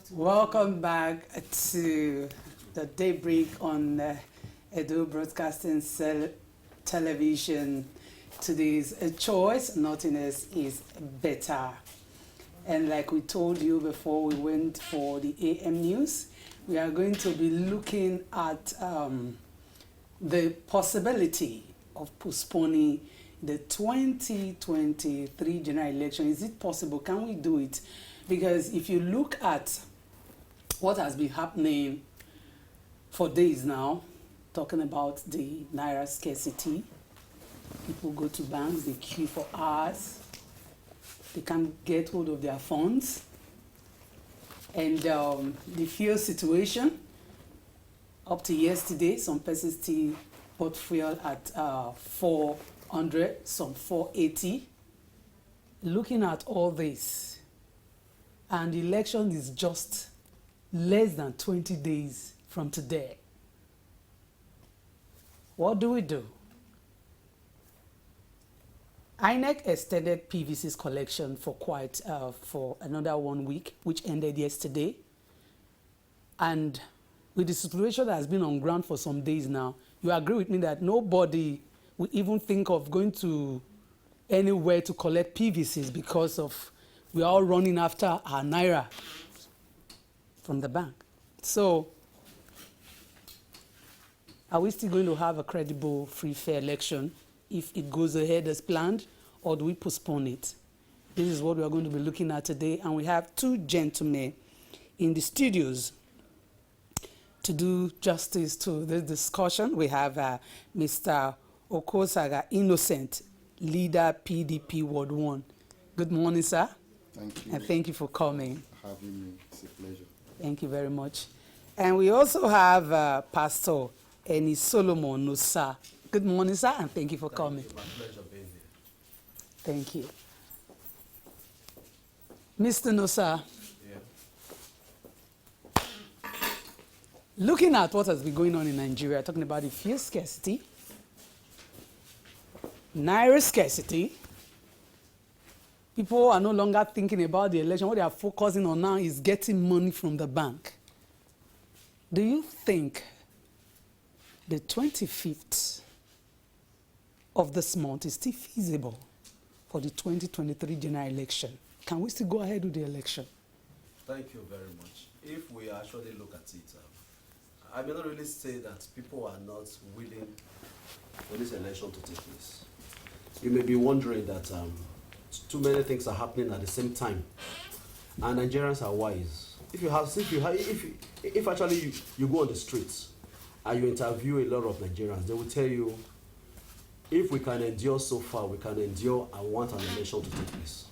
Welcome back to the Daybreak on Edo Broadcasting Television. Today's choice, nothingness is better. And like we told you before we went for the AM news, we are going to be looking at the possibility of postponing the 2023 general election. Is it possible? Can we do it? Because if you look at what has been happening for days now, talking about the naira scarcity, people go to banks, they queue for hours, they can't get hold of their funds, and the fuel situation, up to yesterday, some persons still bought fuel at 400, some 480. Looking at all this, and the election is just less than 20 days from today. What do we do? INEC extended PVC's collection for for another 1 week, which ended yesterday. And with the situation that has been on ground for some days now, you agree with me that nobody will even think of going to anywhere to collect PVCs because of we are all running after our naira from the bank. So, are we still going to have a credible, free, fair election if it goes ahead as planned, or do we postpone it? This is what we are going to be looking at today, and we have two gentlemen in the studios to do justice to this discussion. We have Mr. Okosaga Innocent, leader PDP Ward 1. Good morning, sir. Thank you. And thank you for coming. Having me. It's a pleasure. Thank you very much. And we also have Pastor Eni Solomon Nusa. Good morning, sir, and thank you for coming. My pleasure being here. Thank you. Mr. Nusa, Yeah. looking at what has been going on in Nigeria, talking about the fuel scarcity, naira scarcity, people are no longer thinking about the election. What they are focusing on now is getting money from the bank. Do you think the 25th of this month is still feasible for the 2023 general election? Can we still go ahead with the election? Thank you very much. If we actually look at it, I may not really say that people are not willing for this election to take place. You may be wondering that too many things are happening at the same time, and Nigerians are wise. If actually you go on the streets and you interview a lot of Nigerians, they will tell you, if we can endure so far, we can endure and want an election to take place.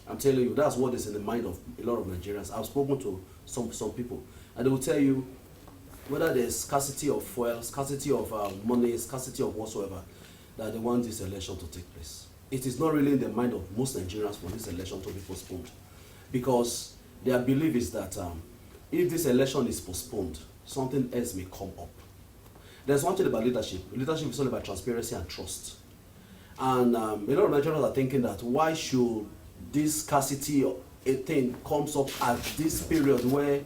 I'm telling you, that's what is in the mind of a lot of Nigerians. I've spoken to some people, and they will tell you, whether there's scarcity of fuel, scarcity of money, scarcity of whatsoever, that they want this election to take place. It is not really in the mind of most Nigerians for this election to be postponed, because their belief is that if this election is postponed, something else may come up. There's one thing about leadership. Leadership is all about transparency and trust. And a lot of Nigerians are thinking that why should this scarcity a thing comes up at this period where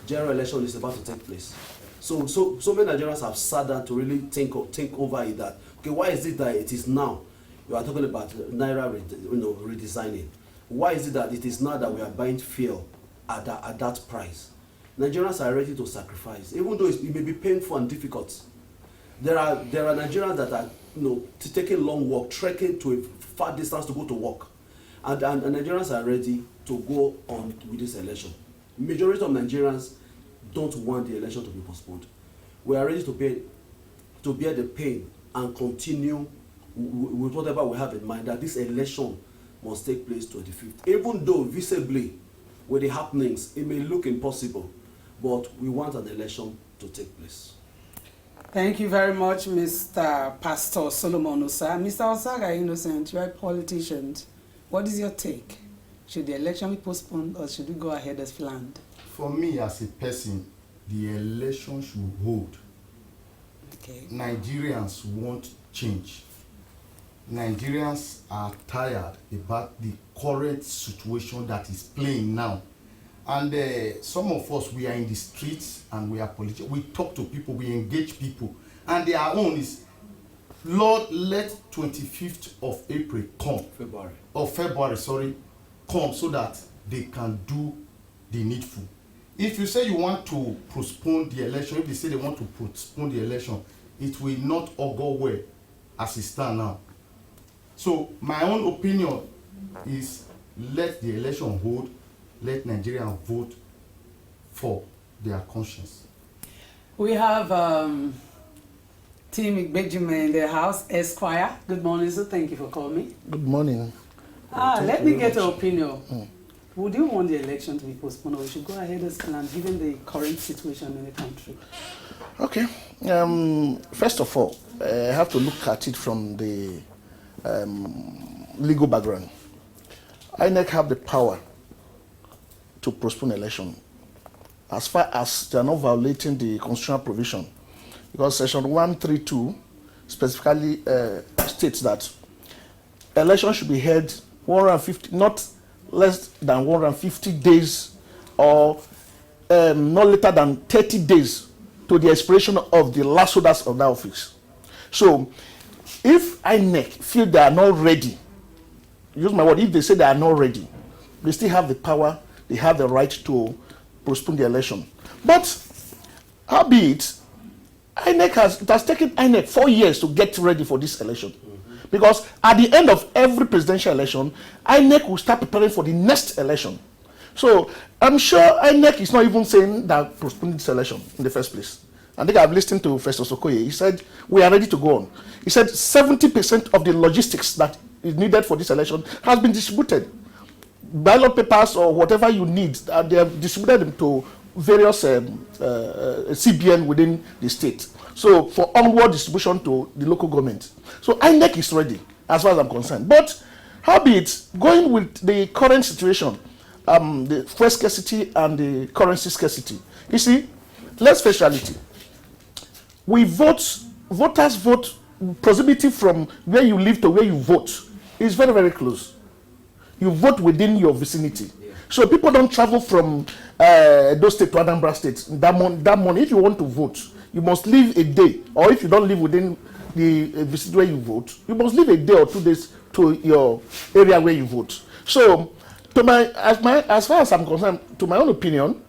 general election is about to take place. So many Nigerians have sat down to really think over it, that okay, why is it that it is now? You are talking about naira redesigning. Why is it that it is now that we are buying fuel at that price? Nigerians are ready to sacrifice, even though it may be painful and difficult. There are Nigerians that are taking long walk, trekking to a far distance to go to work, and Nigerians are ready to go on with this election. Majority of Nigerians don't want the election to be postponed. We are ready to bear the pain and continue with whatever we have in mind, that this election must take place 25th. Even though visibly with the happenings it may look impossible, but we want an election to take place. Thank you very much, Mr. Pastor Solomon Nusa. Mr. Osaga Innocent, you are a politician. What is your take? Should the election be postponed, or should we go ahead as planned? For me, as a person, the election should hold. Okay. Nigerians want change. Nigerians are tired about the current situation that is playing now. And some of us, we are in the streets and we are politicians. We talk to people, we engage people. And their own is, Lord, let 25th of April come. February, sorry, come so that they can do the needful. If you say you want to postpone the election, if they say they want to postpone the election, it will not all go well as it stands now. So my own opinion is, let the election hold, let Nigerians vote for their conscience. We have Tim Benjamin in the house, Esquire. Good morning, sir. Thank you for calling. Good morning. Let me get your opinion. Would you want the election to be postponed, or we should go ahead as planned, given the current situation in the country? Okay. First of all, I have to look at it from the legal background. INEC have the power to postpone election as far as they are not violating the constitutional provision, because Section 132 specifically states that election should be held 150, not less than 150 days or not later than 30 days to the expiration of the last holders of that office. So if INEC feel they are not ready, use my word, if they say they are not ready, they still have the power, they have the right to postpone the election. But albeit, it has taken INEC 4 years to get ready for this election. Because at the end of every presidential election, INEC will start preparing for the next election. So I'm sure INEC is not even saying that postponing this election in the first place. I think I've listened to Festus Okoye. He said, we are ready to go on. He said 70% of the logistics that is needed for this election has been distributed. Ballot papers or whatever you need, they have distributed them to various CBN within the state. So for onward distribution to the local government. So INEC is ready as far as I'm concerned. But howbeit, going with the current situation, the fuel scarcity and the currency scarcity, you see, let's face reality. Voters vote proximity from where you live to where you vote is very, very close. You vote within your vicinity. So people don't travel from those states to Anambra State. That morning, if you want to vote, you must leave a day. Or if you don't live within the vicinity where you vote, you must leave a day or 2 days to your area where you vote. So, as far as I'm concerned, to my own opinion,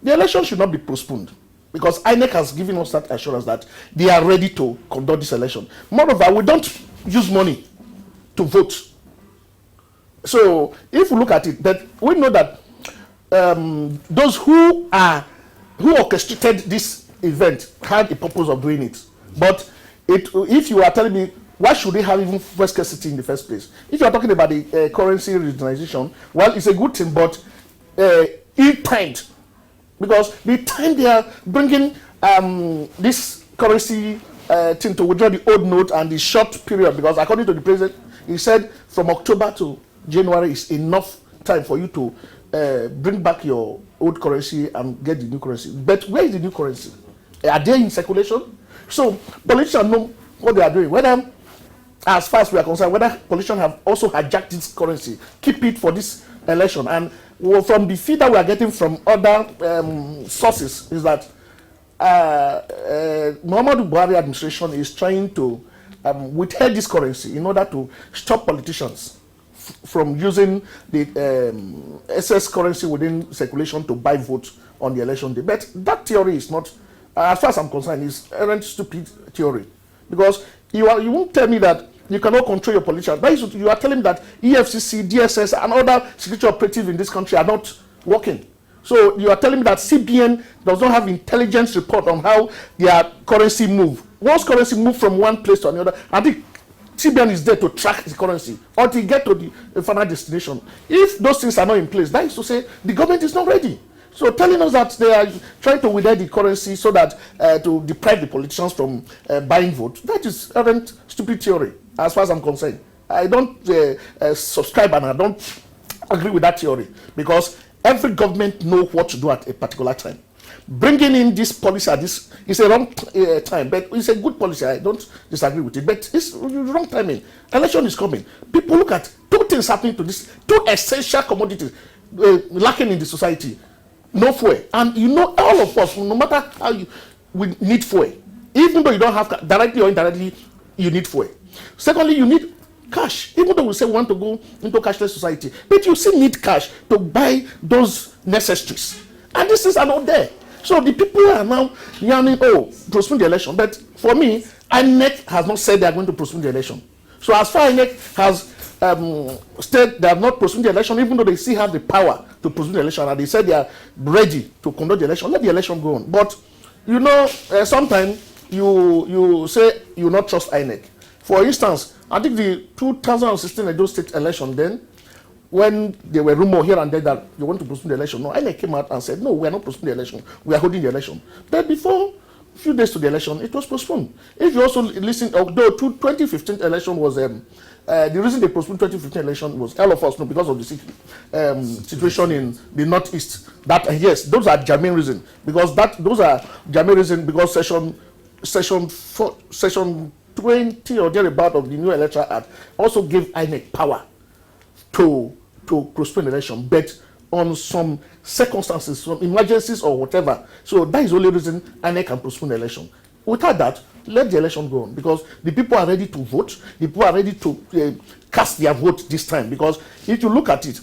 the election should not be postponed. Because INEC has given us that assurance that they are ready to conduct this election. Moreover, we don't use money to vote. So, if we look at it, that we know that those who orchestrated this event had a purpose of doing it. But if you are telling me, why should they have even fuel scarcity in the first place? If you are talking about the currency regionalization, well, it's a good thing, but ill-timed. Because the time they are bringing this currency thing to withdraw the old note and the short period, because according to the president, he said from October to January is enough time for you to bring back your old currency and get the new currency. But where is the new currency? Are they in circulation? So politicians know what they are doing. Whether, as far as we are concerned, whether politicians have also hijacked this currency, keep it for this election. And from the feed that we are getting from other sources is that Muhammadu Buhari administration is trying to withhold this currency in order to stop politicians from using the excess currency within circulation to buy votes on the election day. But that theory is not, as far as I'm concerned, is a stupid theory. Because you won't tell me that you cannot control your politicians. That is, you are telling me that EFCC, DSS, and other security operatives in this country are not working. So you are telling me that CBN does not have intelligence report on how their currency move. Once currency move from one place to another, I think CBN is there to track the currency until you get to the final destination. If those things are not in place, that is to say the government is not ready. So telling us that they are trying to withhold the currency so that to deprive the politicians from buying votes, that is a stupid theory as far as I'm concerned. I don't subscribe and I don't agree with that theory, because every government knows what to do at a particular time. Bringing in this policy at this is a wrong time, but it's a good policy. I don't disagree with it, but it's wrong timing. Election is coming. People look at two things happening to this, two essential commodities lacking in the society: No fuel. And you know, all of us, no matter how we need fuel. Even though you don't have directly or indirectly, you need fuel. Secondly, you need cash. Even though we say we want to go into cashless society, but you still need cash to buy those necessaries. And these things are not there. So the people are now yearning, postpone the election. But for me, INEC has not said they are going to postpone the election. So as far as INEC has said they have not postponed the election, even though they still have the power to postpone the election, and they said they are ready to conduct the election, let the election go on. But you know, sometimes you say you will not trust INEC. For instance, I think the 2016 Edo State election, then when there were rumors here and there that they want to postpone the election, no, INEC came out and said, no, we are not postponing the election, we are holding the election. But before a few days to the election, it was postponed. If you also listen, although 2015 election was the reason they postponed 2015 election was, all of us know, because of the situation in the northeast. That yes, those are germane reasons, because those are germane reasons because section 20 or thereabout of the new electoral act also gave INEC power to postpone the election, but on some circumstances, some emergencies or whatever. So that is the only reason INEC can postpone the election. Without that, let the election go on, because the people are ready to vote. The people are ready to cast their vote this time. Because if you look at it,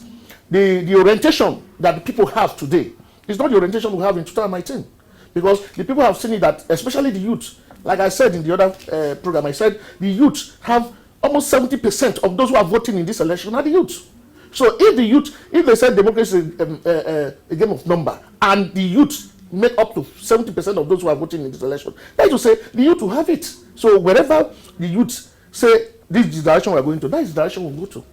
the orientation that the people have today is not the orientation we have in 2019. Because the people have seen it that, especially the youth, like I said in the other program, I said the youth have almost 70% of those who are voting in this election are the youth. So if they said democracy is a game of number, and the youth make up to 70% of those who are voting in this election, that is to say the youth will have it. So wherever the youth say this is the direction we are going to, that is the direction we'll go to.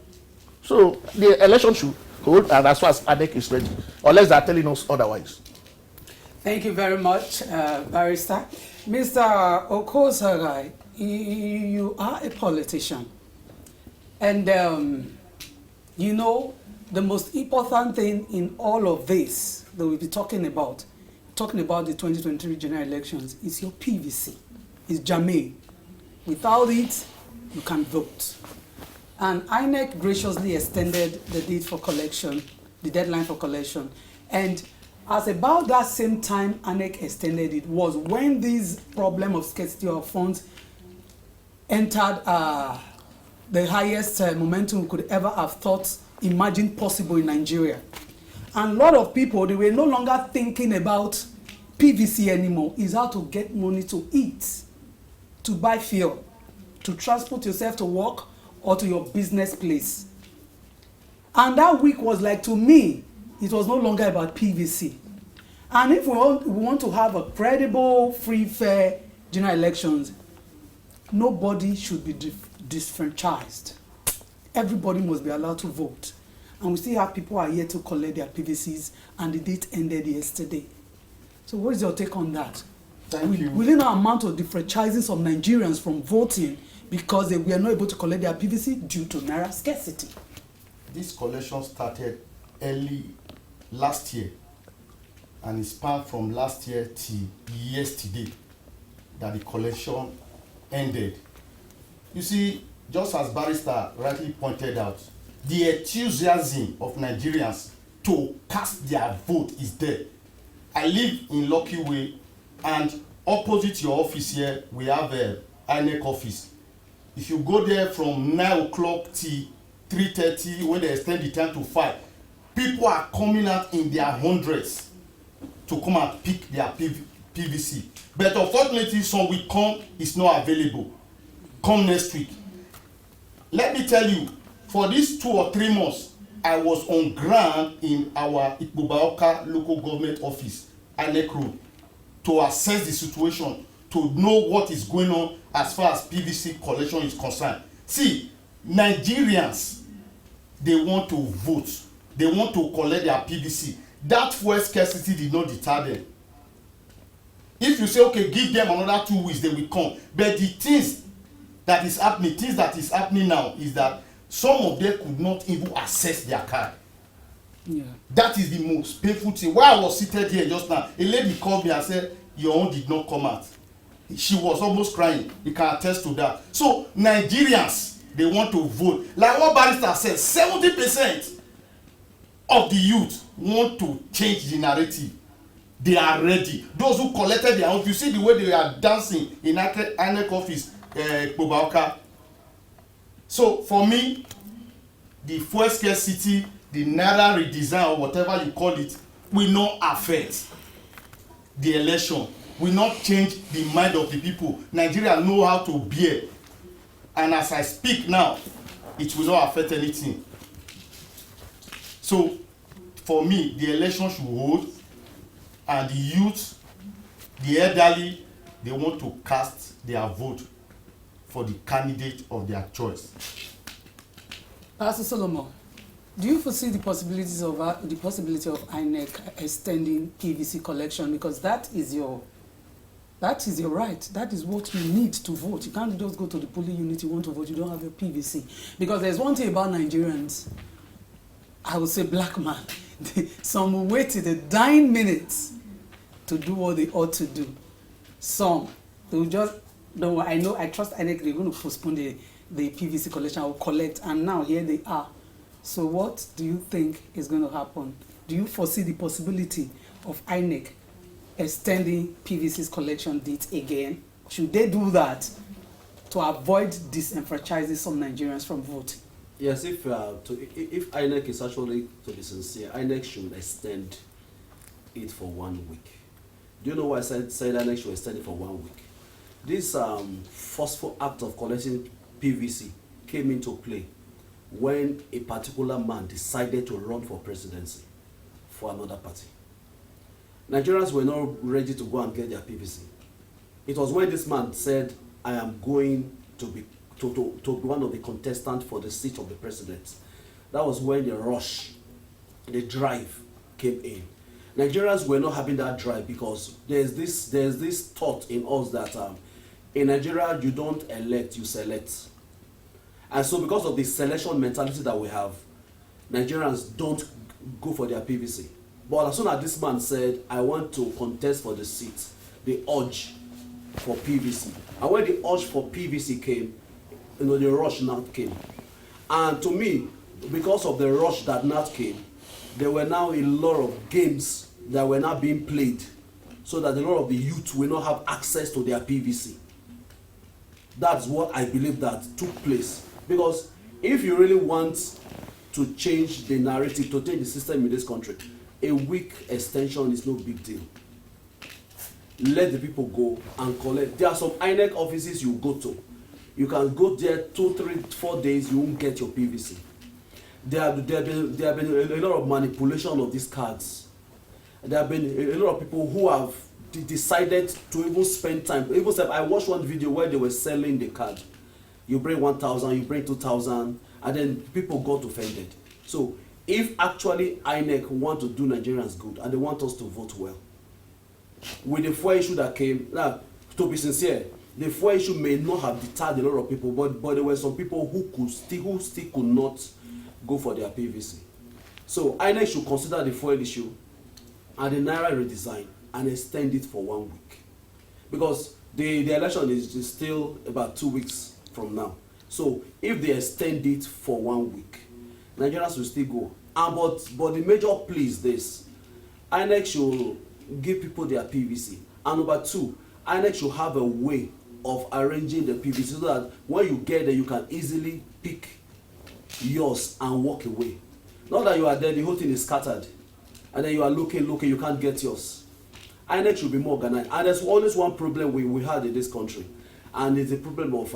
So the election should hold, and as far as ADEC is ready, unless they are telling us otherwise. Thank you very much, Barrister. Mr. Okosagai, you are a politician, and you know the most important thing in all of this that we'll be talking about the 2023 general elections, is your PVC. It's germane. Without it, you can vote. And INEC graciously extended the date for collection, the deadline for collection. And at about that same time INEC extended it was when this problem of scarcity of funds entered the highest momentum we could ever have imagined possible in Nigeria. And a lot of people, they were no longer thinking about PVC anymore. It's how to get money to eat, to buy fuel, to transport yourself to work or to your business place. And that week was like, to me, it was no longer about PVC. And if we want to have a credible, free, fair general elections, nobody should be disfranchised. Everybody must be allowed to vote. And we still have people who are here to collect their PVCs, and the date ended yesterday. So what is your take on that? Thank you. Will it not amount to disfranchising some Nigerians from voting because they were not able to collect their PVC due to naira scarcity? This collection started early last year, and it spanned from last year to yesterday that the collection ended. You see, just as Barrister rightly pointed out, the enthusiasm of Nigerians to cast their vote is there. I live in Lucky Way, and opposite your office here, we have a INEC office. If you go there from 9 o'clock to 3:30, when they extend the time to 5, people are coming out in their hundreds to come and pick their PVC. But unfortunately, some will come, it's not available. Come next week. Let me tell you, for these 2 or 3 months, I was on ground in our Ikpobaoka local government office, INEC Road, to assess the situation, to know what is going on as far as PVC collection is concerned. See, Nigerians, they want to vote. They want to collect their PVC. That fuel scarcity did not deter them. If you say, okay, give them another 2 weeks, they will come. But the things that is happening now is that some of them could not even access their card. Yeah. That is the most painful thing. While I was seated here just now, a lady called me and said, your own did not come out. She was almost crying. You can attest to that. So Nigerians, they want to vote. Like what Barrister said, 70% of the youth want to change the narrative, they are ready. Those who collected their own, you see the way they are dancing in INEC office, Kpobaoka. So for me, the fuel scarcity, the Naira redesign or whatever you call it, will not affect the election, will not change the mind of the people. Nigeria know how to bear, and as I speak now, it will not affect anything. So for me, the election should hold, and the youth, the elderly, they want to cast their vote for the candidate of their choice. Pastor Solomon, do you foresee the possibility of INEC extending PVC collection, because that is your right. That is what you need to vote. You can't just go to the polling unit, you want to vote, you don't have your PVC. Because there's one thing about Nigerians, I would say black man, some will wait till the dying minutes to do what they ought to do. Some, they will just, no, I trust INEC, they're going to postpone the PVC collection, I will collect, and now here they are. So what do you think is going to happen? Do you foresee the possibility of INEC extending PVC's collection date again? Should they do that to avoid disenfranchising some Nigerians from voting? Yes, if INEC is actually to be sincere, INEC should extend it for 1 week. Do you know why I said INEC should extend it for 1 week? This forceful act of collecting PVC came into play when a particular man decided to run for presidency for another party. Nigerians were not ready to go and get their PVC. It was when this man said, I am going to be one of the contestants for the seat of the president. That was when the rush, the drive came in. Nigerians were not having that drive because there's this thought in us that in Nigeria you don't elect, you select. And so because of the selection mentality that we have, Nigerians don't go for their PVC. But as soon as this man said, I want to contest for the seat, the urge for PVC. And when the urge for PVC came, the rush now came. And to me, because of the rush that now came, there were now a lot of games that were not being played so that a lot of the youth will not have access to their PVC. That's what I believe that took place. Because if you really want to change the narrative, to change the system in this country, a week extension is no big deal. Let the people go and collect. There are some INEC offices you go to. You can go there 2, 3, 4 days, you won't get your PVC. There have been a lot of manipulation of these cards. There have been a lot of people who have decided to even spend time. Even I watched one video where they were selling the card. You bring 1,000, you bring 2,000, and then people got offended. So if actually INEC want to do Nigerians good and they want us to vote well, with the fuel issue that came, now, to be sincere, the fuel issue may not have deterred a lot of people, but there were some people who still could not go for their PVC. So INEC should consider the fuel issue and the Naira redesign and extend it for 1 week. Because the election is still about 2 weeks from now. So if they extend it for 1 week, Nigerians will still go. But the major plea is this: INEC should give people their PVC. And number 2, INEC should have a way of arranging the PVC so that when you get there, you can easily pick yours and walk away. Not that you are there, the whole thing is scattered, and then you are looking, you can't get yours. INEC should be more organized. And there's always one problem we had in this country, and it's the problem of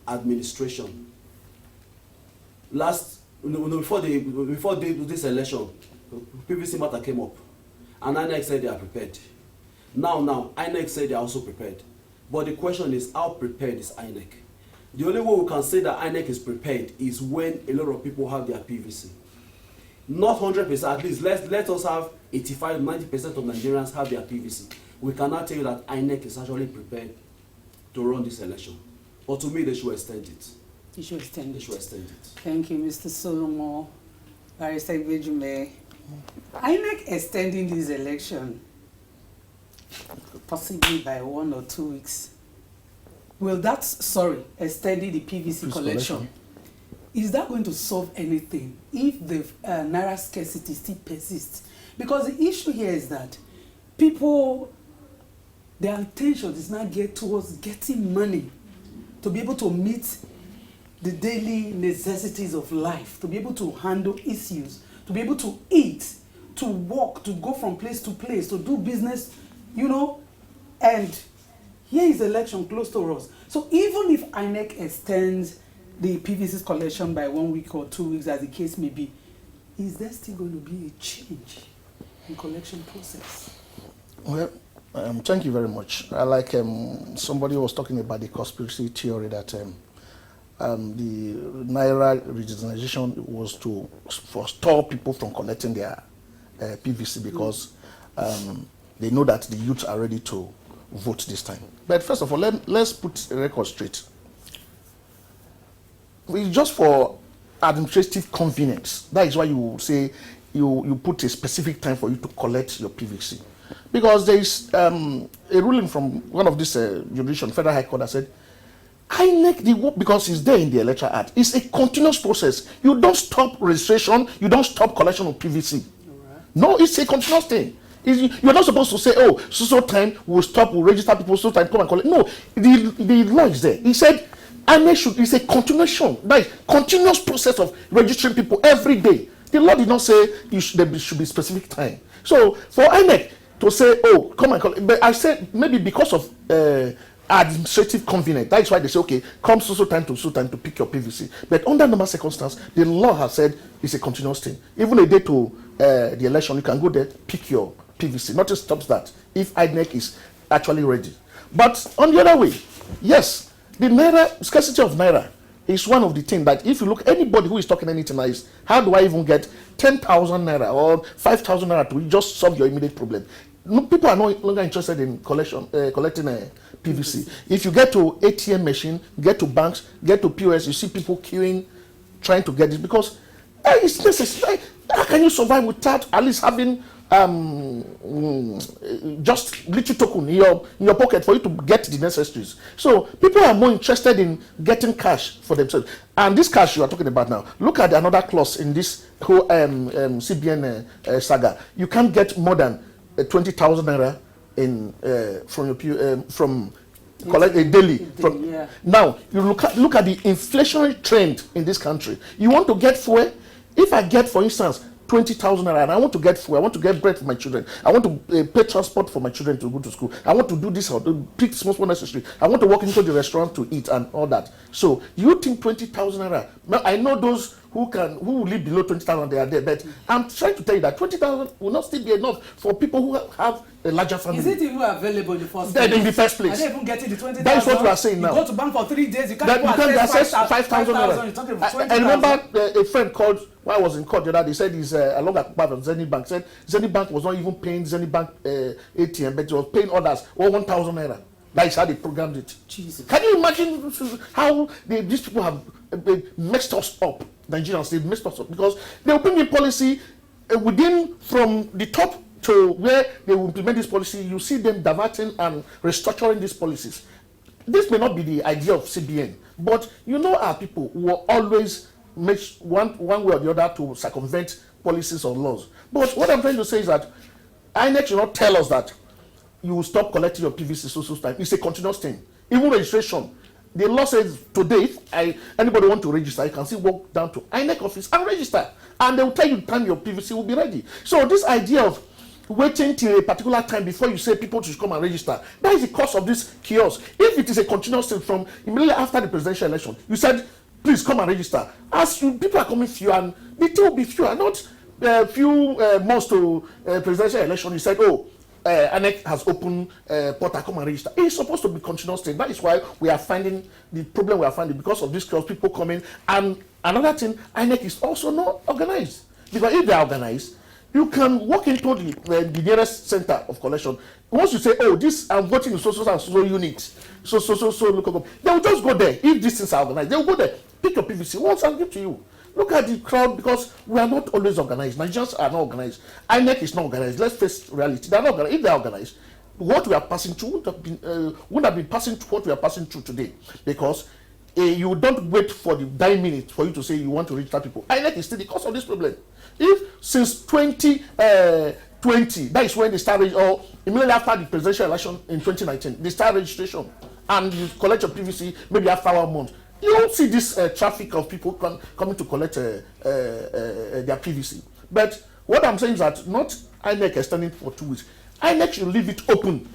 administration. Before this election, PVC matter came up, and INEC said they are prepared. Now, INEC said they are also prepared. But the question is, how prepared is INEC? The only way we can say that INEC is prepared is when a lot of people have their PVC. Not 100%, at least let us have 85-90% of Nigerians have their PVC. We cannot tell you that INEC is actually prepared to run this election. But to me, they should extend it. You should extend it. They should extend it. Thank you, Mr. Solomon. Barrister Ibejume. INEC extending this election, possibly by 1 or 2 weeks. Will that, extending the PVC collection, is that going to solve anything if the naira scarcity still persists? Because the issue here is that people, their attention is now geared towards getting money to be able to meet the daily necessities of life, to be able to handle issues, to be able to eat, to walk, to go from place to place, to do business, you know. And here is election close to us. So even if INEC extends the PVC's collection by 1 week or 2 weeks, as the case may be, is there still going to be a change in collection process? Well, thank you very much. I like somebody was talking about the conspiracy theory that the Naira regionalization was to forestall people from collecting their PVC because they know that the youth are ready to vote this time. But first of all, let's put the record straight. It's just for administrative convenience. That is why you say you put a specific time for you to collect your PVC. Because there is a ruling from one of this jurisdiction, Federal High Court, that said, INEC, the work, because it's there in the electoral act, it's a continuous process. You don't stop registration, you don't stop collection of PVC. Right. No, it's a continuous thing. You're not supposed to say, oh, so time we'll stop, we'll register people, so time come and collect. No, the law is there. He said, INEC it's a continuation, that is continuous process of registering people every day. The law did not say there should be specific time. So for INEC to say, oh, come and collect, but I said maybe because of administrative convenience, that is why they say, okay, come so time to pick your PVC. But under normal circumstances, the law has said it's a continuous thing. Even a day to the election, you can go there, pick your PVC. Nothing stops that if INEC is actually ready. But on the other way, yes, the naira, scarcity of naira is one of the things that if you look, anybody who is talking anything like this, how do I even get 10,000 naira or 5,000 naira to just solve your immediate problem? No, people are no longer interested in collecting PVC. If you get to ATM machine, get to banks, get to POS, you see people queuing, trying to get this because it's necessary. How can you survive without at least having just little token in your pocket for you to get the necessaries? So people are more interested in getting cash for themselves. And this cash you are talking about now, look at another clause in this whole CBN saga. You can't get more than 20,000 naira in from your from collect a daily. Yeah. Now you look at the inflationary trend in this country. You want to get fuel. If I get, for instance, 20,000 naira and I want to get food, I want to get bread for my children, I want to pay transport for my children to go to school, I want to do this or pick small necessary, I want to walk into the restaurant to eat and all that. So you think 20,000 naira? I know those who live below 20,000, they are there, but I'm trying to tell you that 20,000 will not still be enough for people who have a larger family. Is it even available in the first place? In the first place. Are they even getting the 20,000? That is what we are saying now. You go to bank for 3 days, you can't access 5,000 naira. You're talking about 20,000. I remember a friend called, while I was in court the other day, he said he's along at Zenith Bank. Said Zenith Bank was not even paying Zenith Bank ATM, but he was paying others 1,000 naira. That is how they programmed it. Jesus. Can you imagine how these people have messed us up? Nigerians, they've messed us up because they will bring in policy within from the top to where they will implement this policy. You see them diverting and restructuring these policies. This may not be the idea of CBN, but you know our people will always make one way or the other to circumvent policies or laws. But what I'm trying to say is that INEC should not tell us that you will stop collecting your PVC so time. It's a continuous thing. Even registration. The law says today, if anybody want to register, you can still walk down to INEC office and register. And they will tell you the time your PVC will be ready. So this idea of waiting till a particular time before you say people should come and register, that is the cause of this chaos. If it is a continuous thing from immediately after the presidential election, you said, please come and register. As people are coming fewer, and the thing will be fewer, not few months to presidential election. You said, oh, INEC has opened portal, come and register. It's supposed to be continuous thing. That is why we are finding the problem we are finding because of this chaos, people coming. And another thing, INEC is also not organized. Because if they are organized, you can walk into the nearest center of collection. Once you say, oh, this I'm voting in so unit, so local government, they will just go there. If these things are organized, they will go there, pick your PVC once and give to you. Look at the crowd because we are not always organized. Nigerians are not organized. INEC is not organized. Let's face reality. They are not organized. If they are organized, what we are passing through wouldn't have been passing through what we are passing through today. Because you don't wait for the dying minute for you to say you want to register people. INEC is still the cause of this problem. If since 2020, that is when they started, or immediately after the presidential election in 2019, they start registration and you collect your PVC maybe after 1 month. You don't see this traffic of people coming to collect their PVC. But what I'm saying is that not INEC extending for 2 weeks. INEC should leave it open.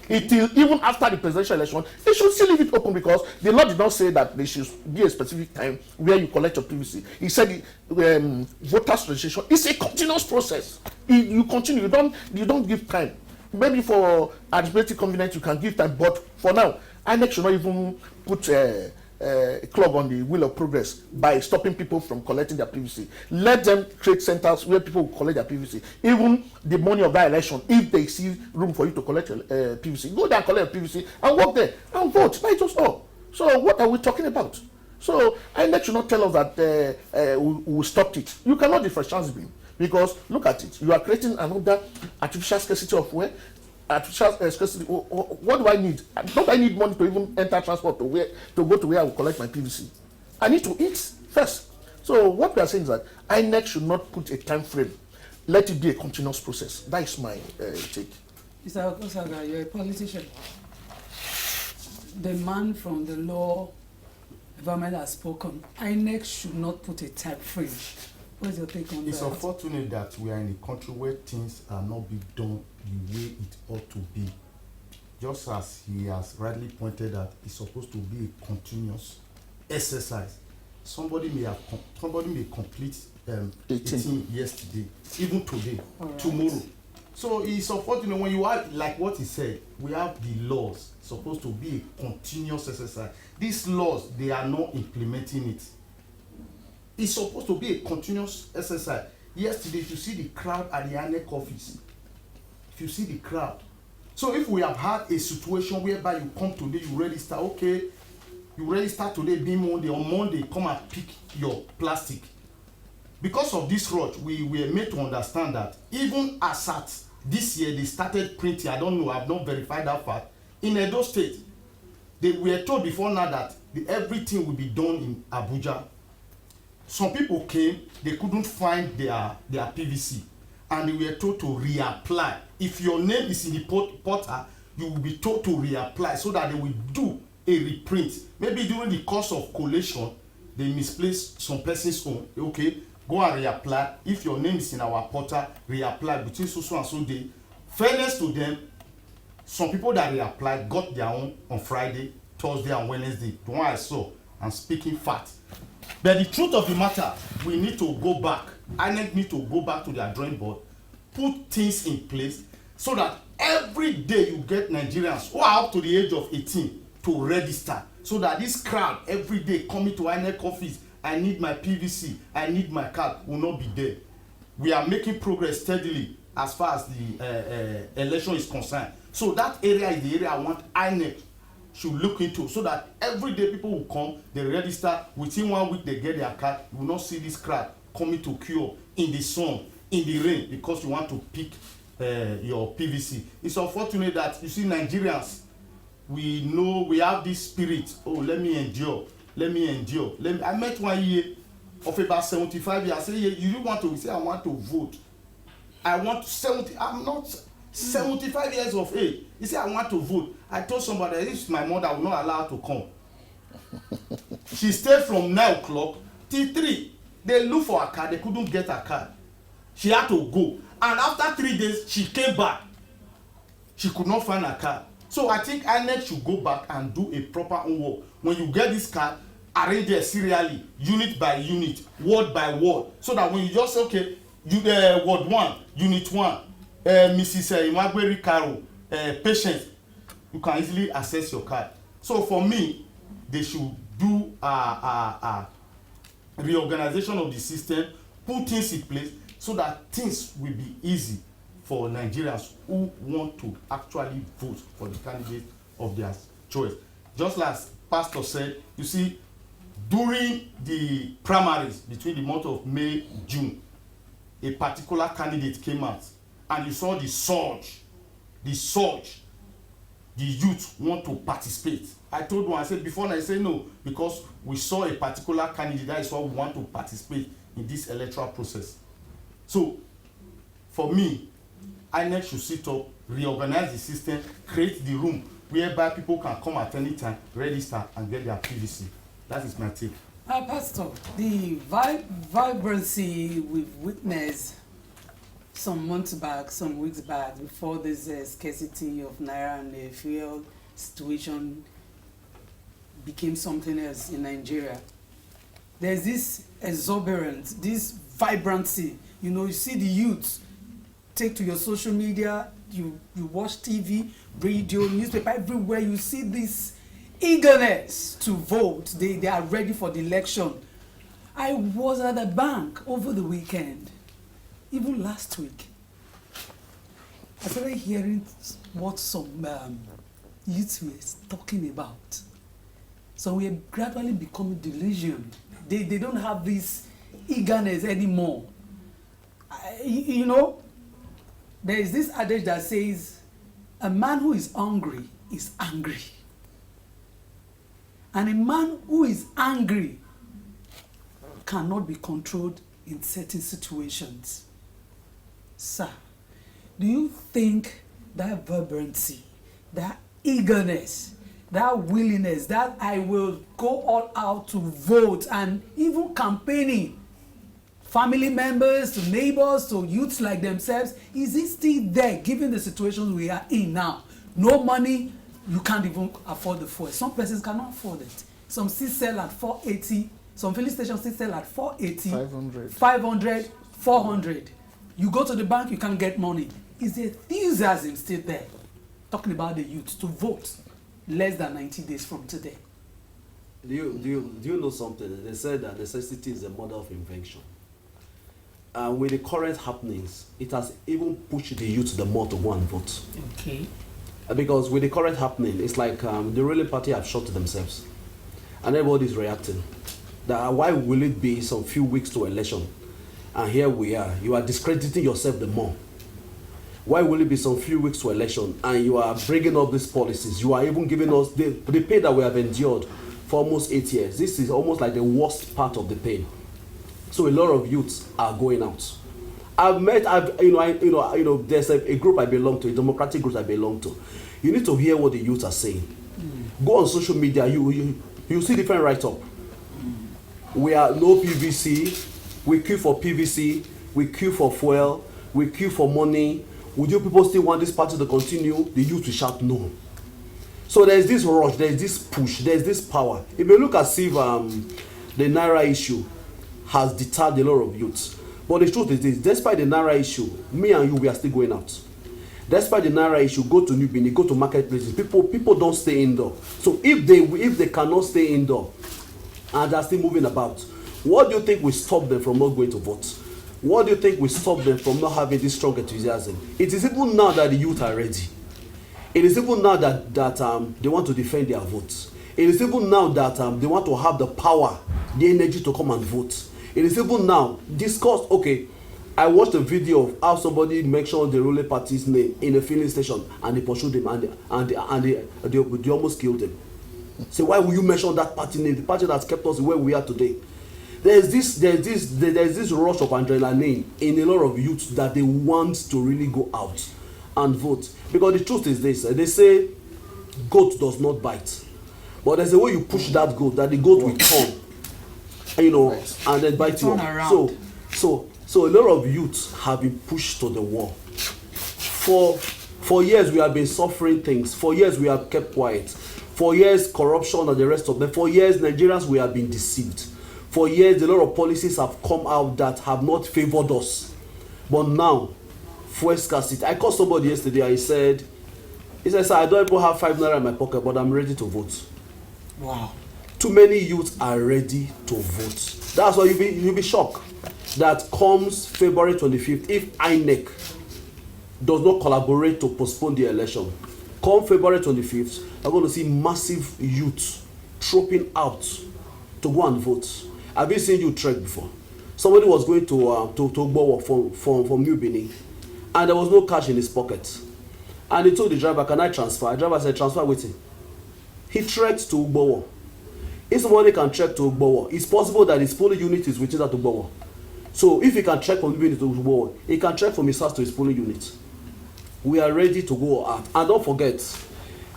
Even after the presidential election, they should still leave it open, because the law did not say that there should be a specific time where you collect your PVC. He said voters registration is a continuous process. You continue. You don't give time. Maybe for administrative convenience you can give time, but for now, INEC should not even put a clog on the wheel of progress by stopping people from collecting their PVC. Let them create centers where people will collect their PVC. Even the morning of that election, if they see room for you to collect your PVC, go there and collect your PVC and walk there and vote. That's just all. So what are we talking about? So INEC should not tell us that we stopped it. You cannot differentiate them, because look at it. You are creating another artificial scarcity of where. Artificial scarcity. What do I need? Don't I need money to even enter transport to go to where I will collect my PVC? I need to eat first. So what we are saying is that INEC should not put a time frame. Let it be a continuous process. That is my take. Mr. Okosaga, you're a politician. The man from the law government has spoken. INEC should not put a time frame. What's your take on that? It's unfortunate that we are in a country where things are not being done the way it ought to be. Just as he has rightly pointed out, it's supposed to be a continuous exercise. Somebody may complete 18 yesterday, even today, tomorrow. So it's unfortunate when you are like what he said. We have the laws supposed to be a continuous exercise. These laws, they are not implementing it. It's supposed to be a continuous exercise. Yesterday, if you see the crowd at the INEC office, if you see the crowd. So if we have had a situation whereby you come today, you register, okay, you register today, being Monday, on Monday, come and pick your plastic. Because of this rush, we were made to understand that even as at this year, they started printing, I don't know, I've not verified that fact, in Edo State. They were told before now that everything will be done in Abuja. Some people came, they couldn't find their PVC, and they were told to reapply. If your name is in the portal, you will be told to reapply so that they will do a reprint. Maybe during the course of collation, they misplaced some person's own. Okay, go and reapply. If your name is in our portal, reapply between so and so day. Fairness to them, some people that reapplied got their own on Friday, Thursday, and Wednesday. The one I saw, I'm speaking fact. But the truth of the matter, we need to go back. INEC need to go back to their drawing board, put things in place so that every day you get Nigerians who are up to the age of 18 to register, so that this crowd every day coming to INEC office, I need my PVC, I need my card, will not be there. We are making progress steadily as far as the election is concerned. So that area is the area I want INEC should look into, so that every day people will come, they register, within 1 week they get their card. You will not see this crowd coming to queue in the sun, in the rain, because you want to pick your PVC. It's unfortunate that you see Nigerians, we know we have this spirit, oh, let me endure. I met one year of about 75 years. I say, you want to say I want to vote. I want 70, I'm not 75 years of age. He said, I want to vote. I told somebody, this is my mother, I will not allow her to come. She stayed from 9 o'clock till 3. They looked for her card, they couldn't get her card. She had to go. And after 3 days, she came back. She could not find her card. So I think INEC should go back and do a proper homework. When you get this card, arrange it serially, unit by unit, word by word. So that when you just say, okay, word 1, unit 1, Mrs. Imagweri Caro, patient, you can easily access your card. So for me, they should do reorganization of the system, put things in place so that things will be easy for Nigerians who want to actually vote for the candidate of their choice. Just as Pastor said, you see, during the primaries between the month of May, June, a particular candidate came out, and you saw the surge the youth want to participate. I told one, I said before, and I said no, because we saw a particular candidate, that is why we want to participate in this electoral process. So, for me, INEC should sit up, reorganize the system, create the room whereby people can come at any time, register, and get their PVC. That is my take. Pastor, the vibrancy we've witnessed some months back, some weeks back, before this scarcity of naira and the fuel situation became something else in Nigeria. There's this exuberance, this vibrancy. You know, you see the youth take to your social media, you watch TV, radio, newspaper, everywhere you see this eagerness to vote. They are ready for the election. I was at the bank over the weekend, even last week. I started hearing what some youths were talking about. So we are gradually becoming delusioned. They don't have this eagerness anymore. You know, there is this adage that says, a man who is hungry is angry. And a man who is angry cannot be controlled in certain situations. Sir, do you think that vibrancy, that eagerness, that willingness, that I will go all out to vote, and even campaigning, family members, to neighbors, to youths like themselves, is it still there given the situations we are in now? No money, you can't even afford the fuel. Some persons cannot afford it. Some still sell at 480, some filling stations still sell at 480, 500, 400. You go to the bank, you can't get money. Is the enthusiasm still there? Talking about the youth to vote less than 90 days from today. Do you know something? They said that necessity is the mother of invention. With the current happenings, it has even pushed the youth the more to go and vote. Okay. Because with the current happening, it's like the ruling party have shot themselves, and everybody's reacting. That why will it be some few weeks to election, and here we are? You are discrediting yourself the more. Why will it be some few weeks to election, and you are bringing up these policies? You are even giving us the pain that we have endured for almost 8 years. This is almost like the worst part of the pain. So a lot of youths are going out. There's a group I belong to, a democratic group I belong to. You need to hear what the youths are saying. Go on social media, you see different write-up. We are no PVC, we queue for PVC, we queue for fuel, we queue for money. Would you people still want this party to continue? The youth will shout no. So there's this rush, there's this push, there's this power. If you look at the naira issue has deterred a lot of youths. But the truth is this, despite the naira issue, me and you, we are still going out. Despite the naira issue, go to New Benin, go to marketplaces. People don't stay indoor. So if they cannot stay indoor and they're still moving about, what do you think will stop them from not going to vote? What do you think will stop them from not having this strong enthusiasm? It is even now that the youth are ready. It is even now that they want to defend their votes. It is even now that they want to have the power, the energy to come and vote. It is even now discussed. Okay, I watched a video of how somebody mentioned the ruling party's name in a filling station, and they pursued him, and they almost killed him. So why will you mention that party name, the party that kept us where we are today? There's this rush of adrenaline in a lot of youths that they want to really go out and vote. Because the truth is this, they say goat does not bite, but there's a way you push that goat that the goat will turn, and then bite you up. So a lot of youths have been pushed to the wall. For years we have been suffering things. For years we have kept quiet. For years corruption and the rest of them. For years Nigerians we have been deceived. For years a lot of policies have come out that have not favored us. But now, fuel scarcity. I called somebody yesterday and he said, sir, I don't even have 5 naira in my pocket, but I'm ready to vote. Wow. Too many youths are ready to vote. That's why you'll be shocked that comes February 25th, if INEC does not collaborate to postpone the election, come February 25th, we're going to see massive youth trooping out to go and vote. Have you seen youth trek before? Somebody was going to Gbowok from New Benin, and there was no cash in his pocket. And he told the driver, can I transfer? The driver said, transfer with him. He trekked to Ugbowo. If somebody can trek to Ugbowo, it's possible that his polling unit is within that Ugbowo. So if he can trek from the unit to Ugbowo, he can trek from his house to his polling unit. We are ready to go out. And don't forget,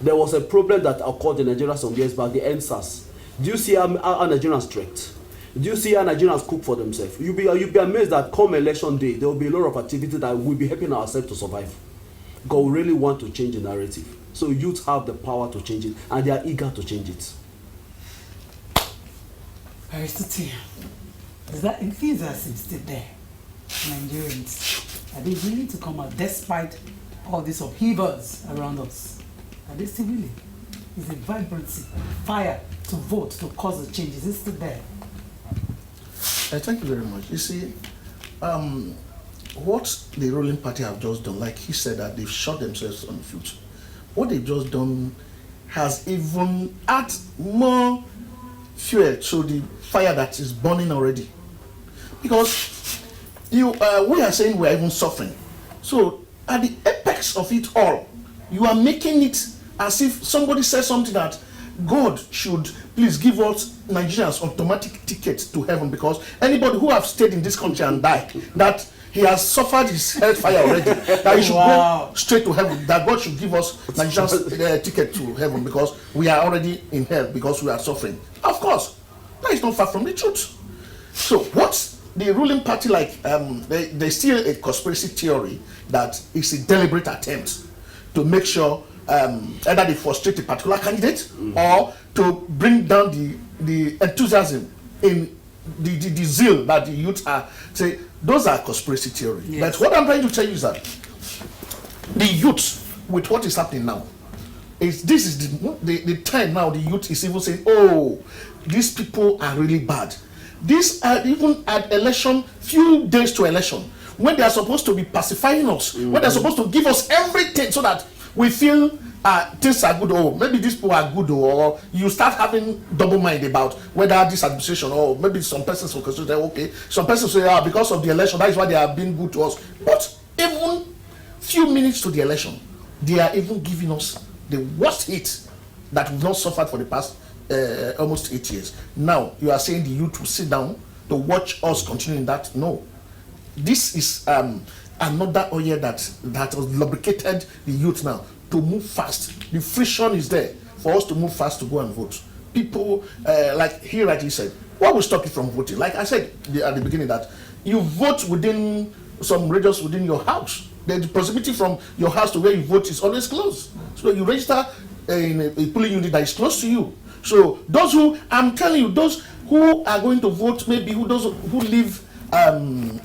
there was a problem that occurred in Nigeria some years back, the NSAS. Do you see how Nigerians trekked? Do you see how Nigerians cook for themselves? You'll be amazed that come election day, there will be a lot of activity that we'll be helping ourselves to survive. God we really want to change the narrative. So youth have the power to change it, and they are eager to change it. Aristotle, is that enthusiasm still there? Nigerians, are they willing to come out despite all these upheavals around us? Are they still willing? Is the vibrancy, fire to vote, to cause a change, is it still there? Thank you very much. You see, what the ruling party have just done, like he said, that they've shot themselves on the foot. What they've just done has even added more fuel to the fire that is burning already. Because we are saying we are even suffering. So at the apex of it all, you are making it as if somebody says something that God should please give us Nigerians automatic tickets to heaven, because anybody who have stayed in this country and died, that he has suffered his hellfire already, that he should go straight to heaven, that God should give us Nigerians ticket to heaven because we are already in hell because we are suffering. Of course, that is not far from the truth. So what's the ruling party like? There's still a conspiracy theory that it's a deliberate attempt to make sure either they frustrate a particular candidate or to bring down the enthusiasm in the zeal that the youth are say. Those are conspiracy theory. Yes. But what I'm trying to tell you is that the youth, with what is happening now, this is the time now the youth is even saying, oh, these people are really bad. These are even at election, few days to election, when they are supposed to be pacifying us, when they're supposed to give us everything so that we feel things are good, or maybe these people are good, or you start having double mind about whether this administration, or maybe some persons will consider okay, some persons say because of the election that is why they are being good to us. But even few minutes to the election, they are even giving us the worst hit that we've not suffered for the past almost 8 years. Now you are saying the youth will sit down to watch us continuing that? No, this is another oil that has lubricated the youth now to move fast. The friction is there for us to move fast to go and vote. People, like he rightly said, what will stop you from voting? Like I said at the beginning, that you vote within some radius within your house. The proximity from your house to where you vote is always close. So you register in a polling unit that is close to you. So those who, I'm telling you, those who are going to vote, maybe those who live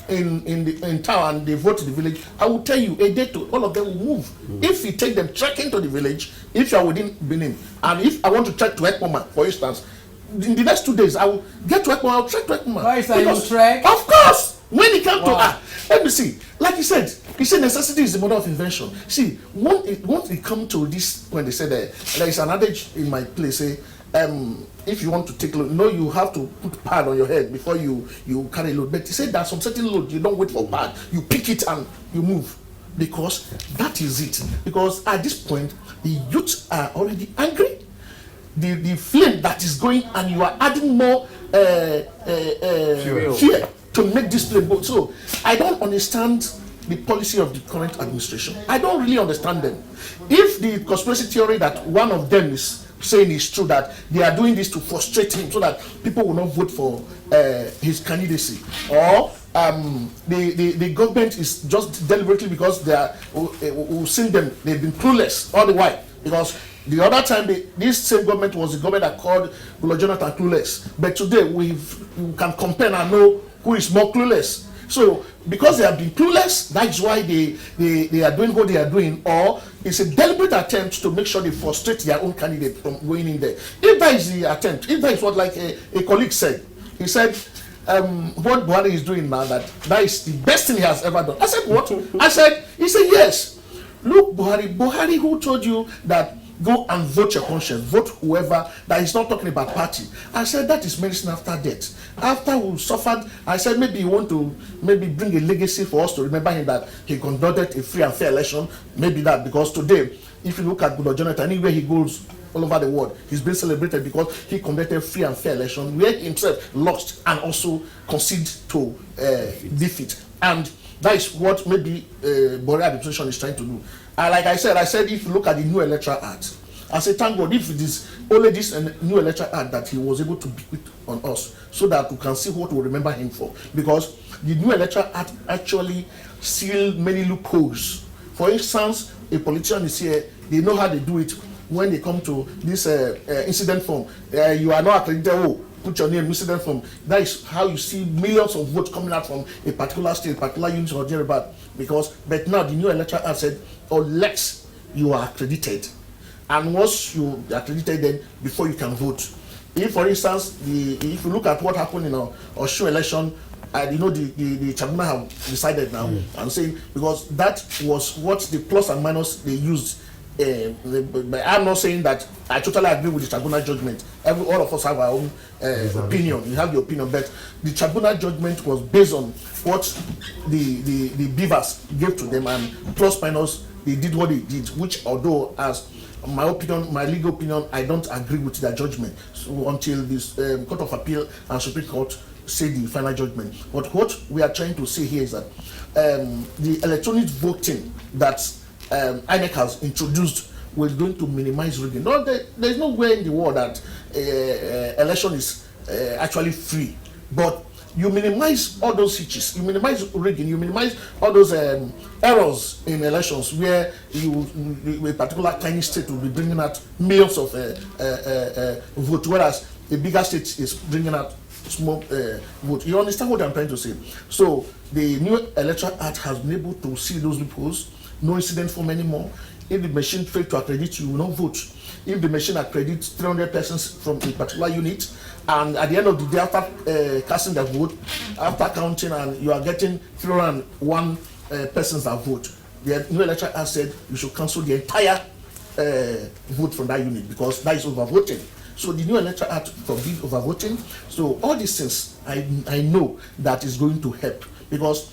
in town and they vote in the village, I will tell you, a day to all of them will move. If you take them trekking to the village, if you are within Benin, and if I want to trek to Ekpoma, for instance, in the next 2 days, I will get to Ekpoma, I'll trek to Ekpoma. Why is that you trek? Of course! When it comes to let me see, like he said necessity is the mother of invention. See, once it come to this, when they say that there is an adage in my place, say, if you want to take load, you have to put pad on your head before you carry load. But he said that some certain load, you don't wait for pad, you pick it and you move. Because that is it. Because at this point, the youth are already angry. The flame that is going, and you are adding more fear to make this flame go. So I don't understand the policy of the current administration. I don't really understand them. If the conspiracy theory that one of them is saying is true, that they are doing this to frustrate him so that people will not vote for his candidacy, or the government is just deliberately, because they are, we've seen them, they've been clueless all the while. Because the other time this same government was the government that called Goodluck Jonathan clueless, but today we can compare and know who is more clueless. So because they have been clueless, that's why they are doing what they are doing, or it's a deliberate attempt to make sure they frustrate their own candidate from going in there. If that is the attempt, if that is what, like a colleague said, he said what Buhari is doing now, that is the best thing he has ever done. I said, what? I said, he said, yes. Look, Buhari who told you that go and vote your conscience, vote whoever. That is not talking about party. I said that is medicine after death. After we suffered, I said maybe you want to maybe bring a legacy for us to remember him, that he conducted a free and fair election. Maybe that, because today, if you look at Goodluck Jonathan, anywhere he goes all over the world, he's been celebrated because he conducted a free and fair election where he himself lost and also conceded to defeat. And that is what maybe Buhari administration is trying to do. Like I said, if you look at the new electoral act, I say thank God if it is only this new electoral act that he was able to bequeath on us, so that we can see what we remember him for. Because the new electoral act actually sealed many loopholes. For instance, a politician is here, they know how they do it. When they come to this incident form, you are not accredited. Oh, put your name incident form. That is how you see millions of votes coming out from a particular state, particular unit or thereabout. But now the new electoral act said, unless you are accredited, and once you are accredited, then before you can vote. If, for instance, if you look at what happened in our Osun election, the tribunal have decided now and saying, because that was what the plus and minus they used. I'm not saying that I totally agree with the tribunal judgment. All of us have our own opinion. You have your opinion, but the tribunal judgment was based on what the beavers gave to them, and plus minus they did what they did. Which, although as my opinion, my legal opinion, I don't agree with their judgment. So until this Court of Appeal and Supreme Court say the final judgment. But what we are trying to say here is that the electronic voting that INEC has introduced was going to minimize rigging. No, there's no way in the world that election is actually free, but you minimize all those hitches, you minimize rigging, you minimize all those errors in elections where a particular tiny state will be bringing out millions of votes, whereas a bigger state is bringing out small vote. You understand what I'm trying to say? So the new electoral act has been able to see those loopholes. No incident form anymore. If the machine failed to accredit, you will not vote. If the machine accredits 300 persons from a particular unit, and at the end of the day, after casting the vote, after counting, and you are getting 301 persons that vote, the new electoral act said you should cancel the entire vote from that unit, because that is overvoting. So the new electoral act forbids overvoting. So all these things, I know that is going to help, because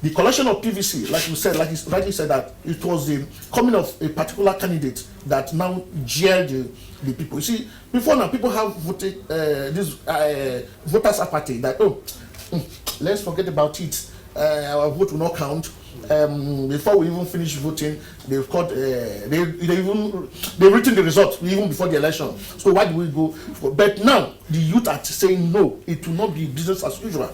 the collection of PVC, like you said, like you rightly said, that it was the coming of a particular candidate that now jailed the people. You see, before now, people have voted this voters apathy, that let's forget about it. Our vote will not count. Before we even finish voting, they've got they've written the result even before the election. So why do we go for? But now the youth are saying no, it will not be business as usual.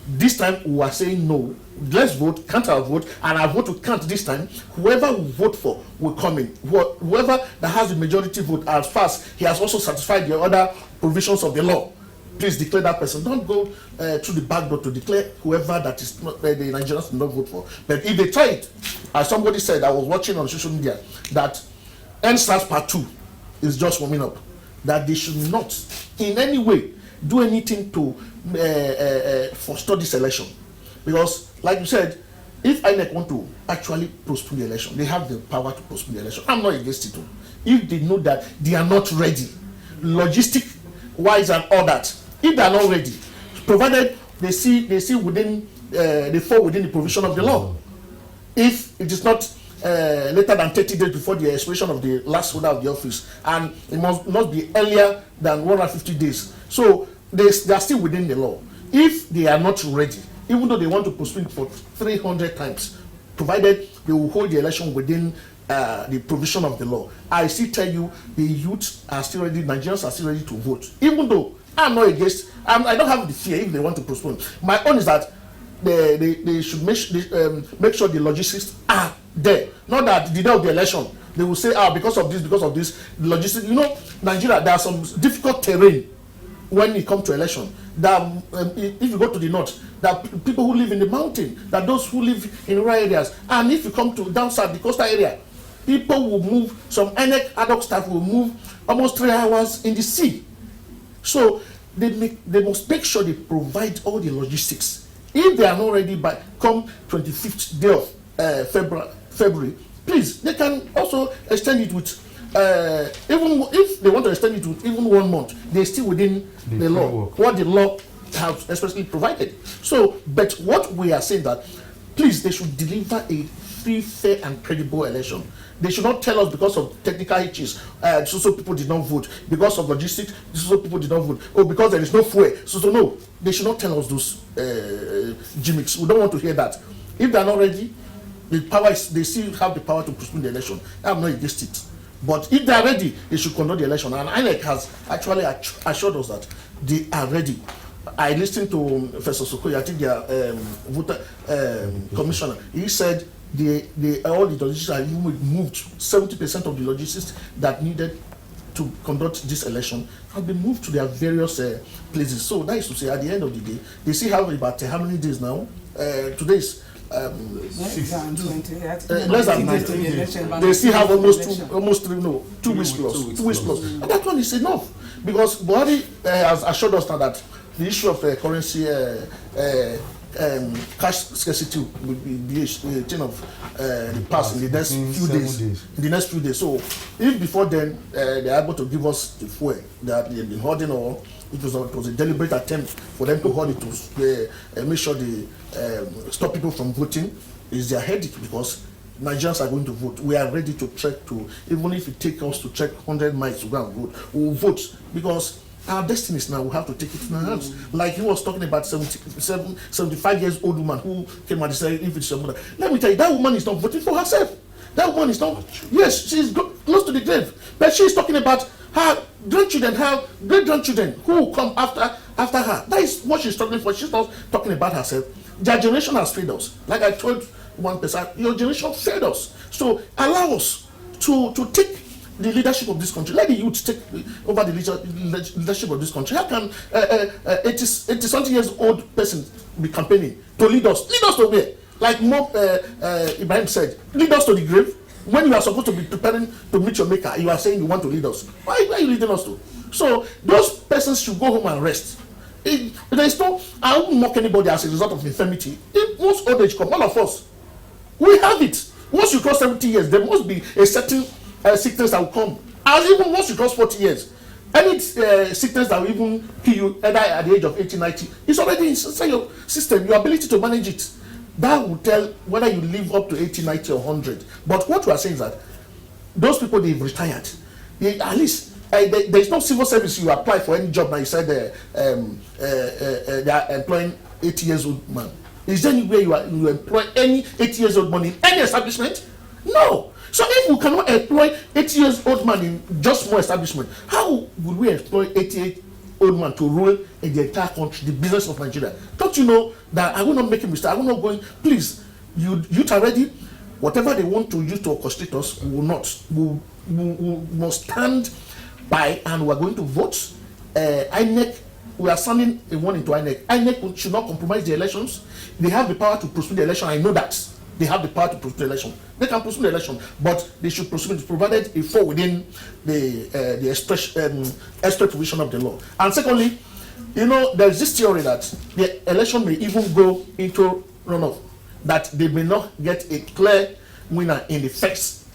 This time we are saying no. Let's vote, count our vote, and our vote will count this time. Whoever we vote for will come in. Whoever that has the majority vote, as fast he has also satisfied the other provisions of the law, please declare that person. Don't go through the back door to declare whoever that is not the Nigerians do not vote for. But if they try it, as somebody said, I was watching on social media, that NSAS Part 2 is just warming up, that they should not in any way do anything to forestall this election. Because, like you said, if INEC want to actually postpone the election, they have the power to postpone the election. I'm not against it. If they know that they are not ready, logistic wise and all that, if they are not ready, provided they see within they fall within the provision of the law. If it is not later than 30 days before the expiration of the last order of the office, and it must be earlier than 150 days. So they are still within the law. If they are not ready, even though they want to postpone it for 300 times, provided they will hold the election within the provision of the law, I still tell you, the youth are still ready, Nigerians are still ready to vote. Even though I'm not against, I don't have the fear if they want to postpone. My own is that they should make sure the logistics are there. Not that the day of the election, they will say, because of this, the logistics. You know, Nigeria, there are some difficult terrain when it comes to election. That if you go to the north, that people who live in the mountain, that those who live in rural areas, and if you come to down south, the coastal area, people will move. Some INEC ad hoc staff will move almost 3 hours in the sea. So they must make sure they provide all the logistics. If they are not ready by come 25th day of February, please, they can also extend it with even if they want to extend it to even 1 month, they're still within the law, what the law has especially provided. So, but what we are saying that, please, they should deliver a free, fair, and credible election. They should not tell us because of technical issues, so people did not vote, because of logistics, so people did not vote, or because there is no fuel. So no, they should not tell us those gimmicks. We don't want to hear that. If they are not ready, the power is, they still have the power to postpone the election. I'm not against it. But if they are ready, they should conduct the election. And INEC has actually assured us that they are ready. I listened to Professor Sokoya, I think their voter commissioner. He said all the logistics are moved. 70% of the logistics that needed to conduct this election have been moved to their various places. So that is to say, at the end of the day, they still have about how many days now? Today is less than 20. Less than 90. They still have almost 2 weeks plus. 2 weeks plus. And that one is enough, because Buhari has assured us now that the issue of currency cash scarcity will be a thing of the past in the next few days. In the next few days. So if before then they are able to give us the fuel that they've been holding, or it was a deliberate attempt for them to hold it to make sure they stop people from voting, is their headache, because Nigerians are going to vote. We are ready to trek to, even if it takes us to trek 100 miles to go and vote, we will vote, because our destinies now, we have to take it in our hands. Like he was talking about 75 years old woman who came and said, if it's your mother. Let me tell you, that woman is not voting for herself. That woman is not, yes, she's close to the grave. But she's talking about her grandchildren, her great-grandchildren who will come after her. That is what she's talking for. She's not talking about herself. Their generation has failed us. Like I told one person, your generation failed us. So allow us to take the leadership of this country. Let the youth take over the leadership of this country. How can 80-something years old person be campaigning to lead us? Lead us to where? Like Ibrahim said, lead us to the grave. When you are supposed to be preparing to meet your maker, you are saying you want to lead us. Why are you leading us to? So those persons should go home and rest. There is no, I won't mock anybody as a result of infirmity. Once old age comes, all of us, we have it. Once you cross 70 years, there must be a certain sickness that will come. As even once you cross 40 years, any sickness that will even kill you either at the age of 80, 90, it's already inside your system, your ability to manage it. That will tell whether you live up to 80, 90 or 100. But what we are saying is that those people, they've retired. At least there is no civil service you apply for any job now. You said they are employing 80 years old man. Is there anywhere you employ any 80 years old man in any establishment? No. So if we cannot employ 80 years old man in just more establishment, how would we employ 88 old man to rule in the entire country, the business of Nigeria? Don't you know that I will not make a mistake? I will not go. Please, you are ready. Whatever they want to use to orchestrate us, we will not. We must stand by, and we are going to vote. INEC, we are sending a warning to INEC. INEC should not compromise the elections. They have the power to postpone the election. I know that. They have the power to postpone the election. They can postpone the election, but they should postpone it provided it fall within the express provision of the law. And secondly, there is this theory that the election may even go into runoff, that they may not get a clear winner in the first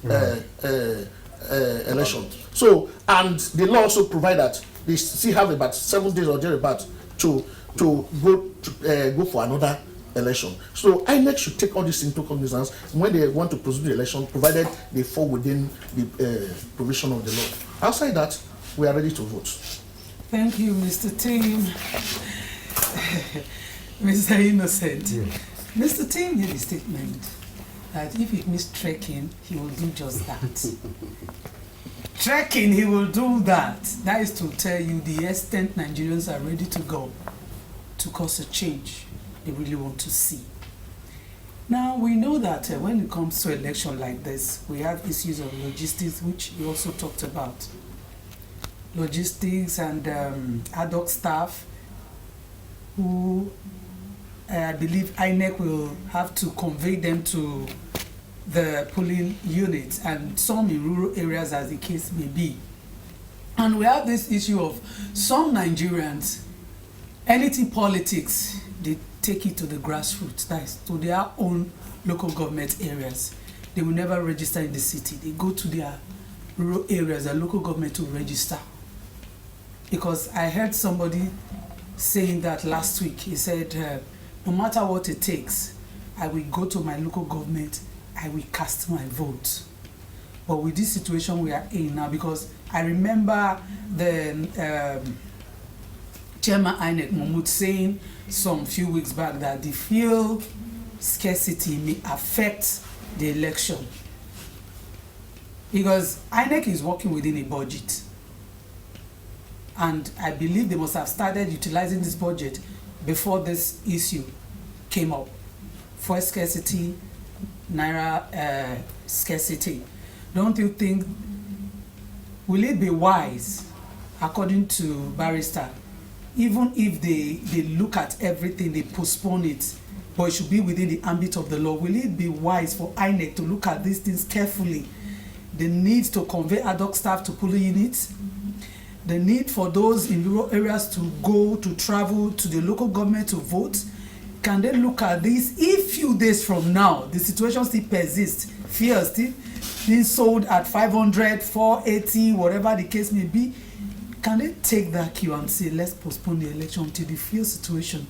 election. So, and the law also provides that they still have about 7 days or thereabout to go for another election. So INEC should take all this into cognizance when they want to pursue the election, provided they fall within the provision of the law. Outside that, we are ready to vote. Thank you, Mr. Tim. Mr. Innocent. Yes. Mr. Tim made a statement that if it means trekking, he will do just that. Trekking, he will do that. That is to tell you the extent Nigerians are ready to go to cause a change they really want to see. Now, we know that when it comes to election like this, we have issues of logistics, which you also talked about. Logistics and ad hoc staff who I believe INEC will have to convey them to the polling units, and some in rural areas as the case may be. And we have this issue of some Nigerians, anything politics, they take it to the grassroots, that is to their own local government areas. They will never register in the city. They go to their rural areas, the local government to register. Because I heard somebody saying that last week. He said, no matter what it takes, I will go to my local government, I will cast my vote. But with this situation we are in now, because I remember the Chairman INEC Mahmoud saying some few weeks back that the fuel scarcity may affect the election. Because INEC is working within a budget. And I believe they must have started utilizing this budget before this issue came up. Fuel scarcity, naira scarcity. Don't you think, will it be wise, according to Barrister, even if they look at everything, they postpone it, but it should be within the ambit of the law, will it be wise for INEC to look at these things carefully? The need to convey ad hoc staff to polling units, the need for those in rural areas to travel to the local government to vote. Can they look at this if few days from now the situation still persists, fuel still being sold at 500, 480, whatever the case may be? Can they take that cue and say, let's postpone the election until the fuel situation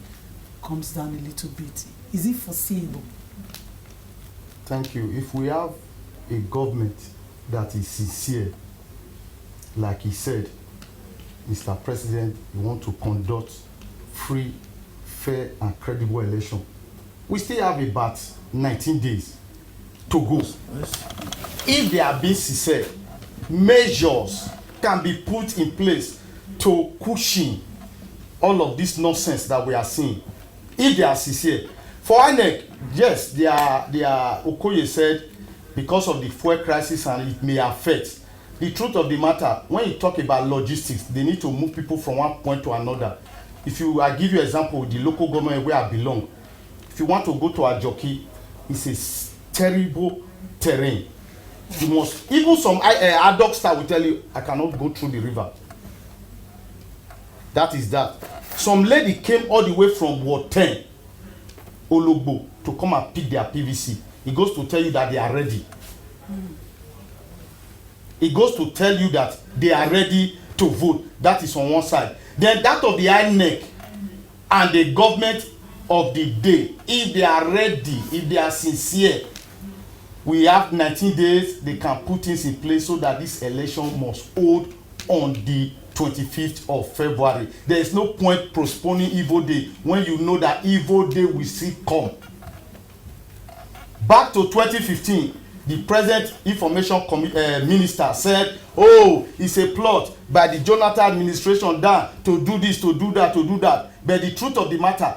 comes down a little bit? Is it foreseeable? Thank you. If we have a government that is sincere, like he said, Mr. President, we want to conduct free, fair, and credible election. We still have about 19 days to go. If they are being sincere, measures can be put in place to cushion all of this nonsense that we are seeing. If they are sincere. For INEC, yes, they are Okoye said, because of the fuel crisis and it may affect. The truth of the matter, when you talk about logistics, they need to move people from one point to another. I give you an example, the local government where I belong. If you want to go to Ajoki, it's a terrible terrain. You must, even some ad hoc staff will tell you, I cannot go through the river. That is that. Some lady came all the way from Ward 10, Ologbo, to come and pick their PVC. He goes to tell you that they are ready. He goes to tell you that they are ready to vote. That is on one side. Then that of the INEC and the government of the day, if they are ready, if they are sincere, we have 19 days, they can put things in place so that this election must hold on the 25th of February. There is no point postponing evil day when you know that evil day will still come. Back to 2015, the present information minister said, oh, it's a plot by the Jonathan administration done to do this, to do that, to do that. But the truth of the matter,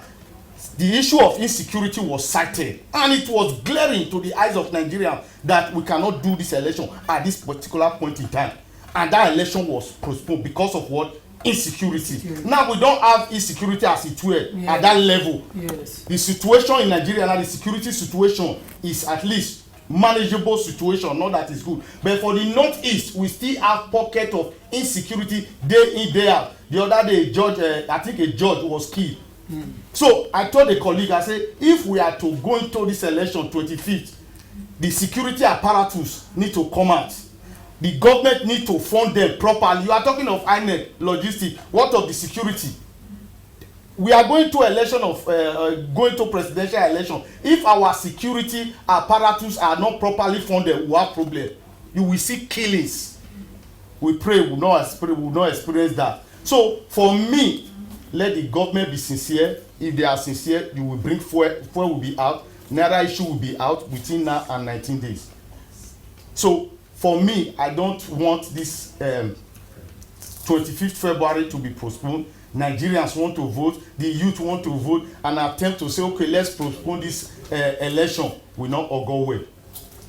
the issue of insecurity was cited, and it was glaring to the eyes of Nigeria that we cannot do this election at this particular point in time. And that election was postponed because of what? Insecurity. Now we don't have insecurity as it were at that level. Yes. The situation in Nigeria now, the security situation is at least manageable situation, not that it's good. But for the northeast, we still have pocket of insecurity day in, day out. The other day, I think a judge was killed. So I told a colleague, I said, if we are to go into this election 25th, the security apparatus need to come out. The government need to fund them properly. You are talking of INEC, logistics. What of the security? We are going to election of going to presidential election. If our security apparatus are not properly funded, we have problem. You will see killings. We pray we will not experience that. So for me, let the government be sincere. If they are sincere, you will bring fuel will be out. Naira issue will be out within now and 19 days. So for me, I don't want this 25th February to be postponed. Nigerians want to vote, the youth want to vote, and attempt to say, okay, let's postpone this election will not all go well.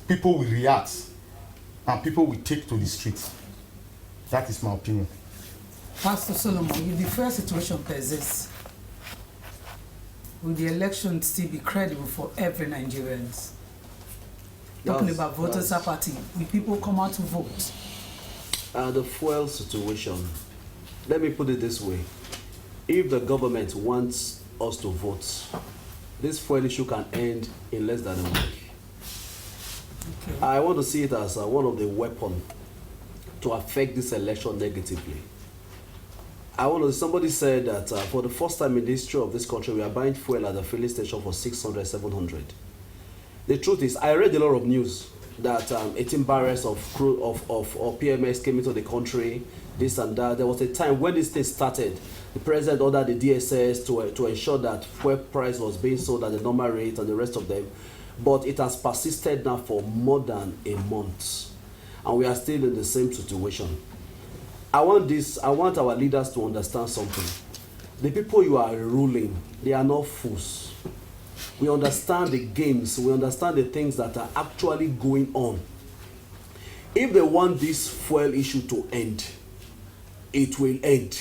People will react, and people will take to the streets. That is my opinion. Pastor Solomon, if the first situation persists, will the election still be credible for every Nigerian? Talking about voters' apathy, will people come out to vote? The fuel situation, let me put it this way. If the government wants us to vote, this fuel issue can end in less than a week. Okay. I want to see it as one of the weapons to affect this election negatively. Somebody said that for the first time in the history of this country, we are buying fuel at the filling station for 600, 700. The truth is, I read a lot of news that 18 barrels of PMS came into the country, this and that. There was a time when this thing started, the president ordered the DSS to ensure that fuel price was being sold at the normal rate and the rest of them. But it has persisted now for more than a month. And we are still in the same situation. I want our leaders to understand something. The people you are ruling, they are not fools. We understand the games, we understand the things that are actually going on. If they want this fuel issue to end, it will end.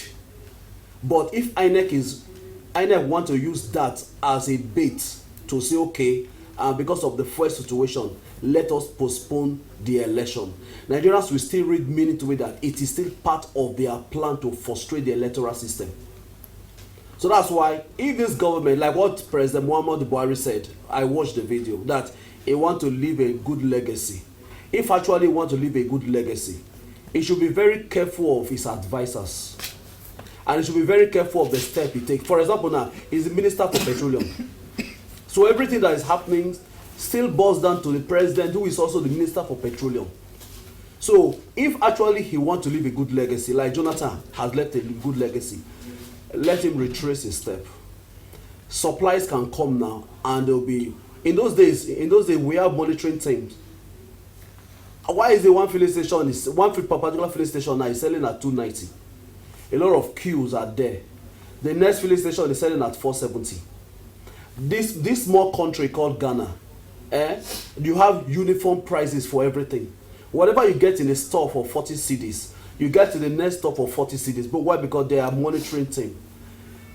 But if INEC want to use that as a bait to say, okay, because of the fuel situation, let us postpone the election. Nigerians will still read meaning to it that it is still part of their plan to frustrate the electoral system. So that's why, if this government, like what President Muhammadu Buhari said, I watched the video, that he wants to leave a good legacy. If actually want to leave a good legacy, he should be very careful of his advisors. And he should be very careful of the step he takes. For example, now, he's the Minister for Petroleum. So everything that is happening still boils down to the president, who is also the Minister for Petroleum. So if actually he wants to leave a good legacy, like Jonathan has left a good legacy, let him retrace his step. Supplies can come now, and there'll be, in those days we have monitoring teams. Why is the one particular filling station now is selling at 290? A lot of queues are there. The next filling station is selling at 470. This small country called Ghana, you have uniform prices for everything. Whatever you get in a store for 40 cedis, you get to the next store for 40 cedis. But why? Because they are monitoring team.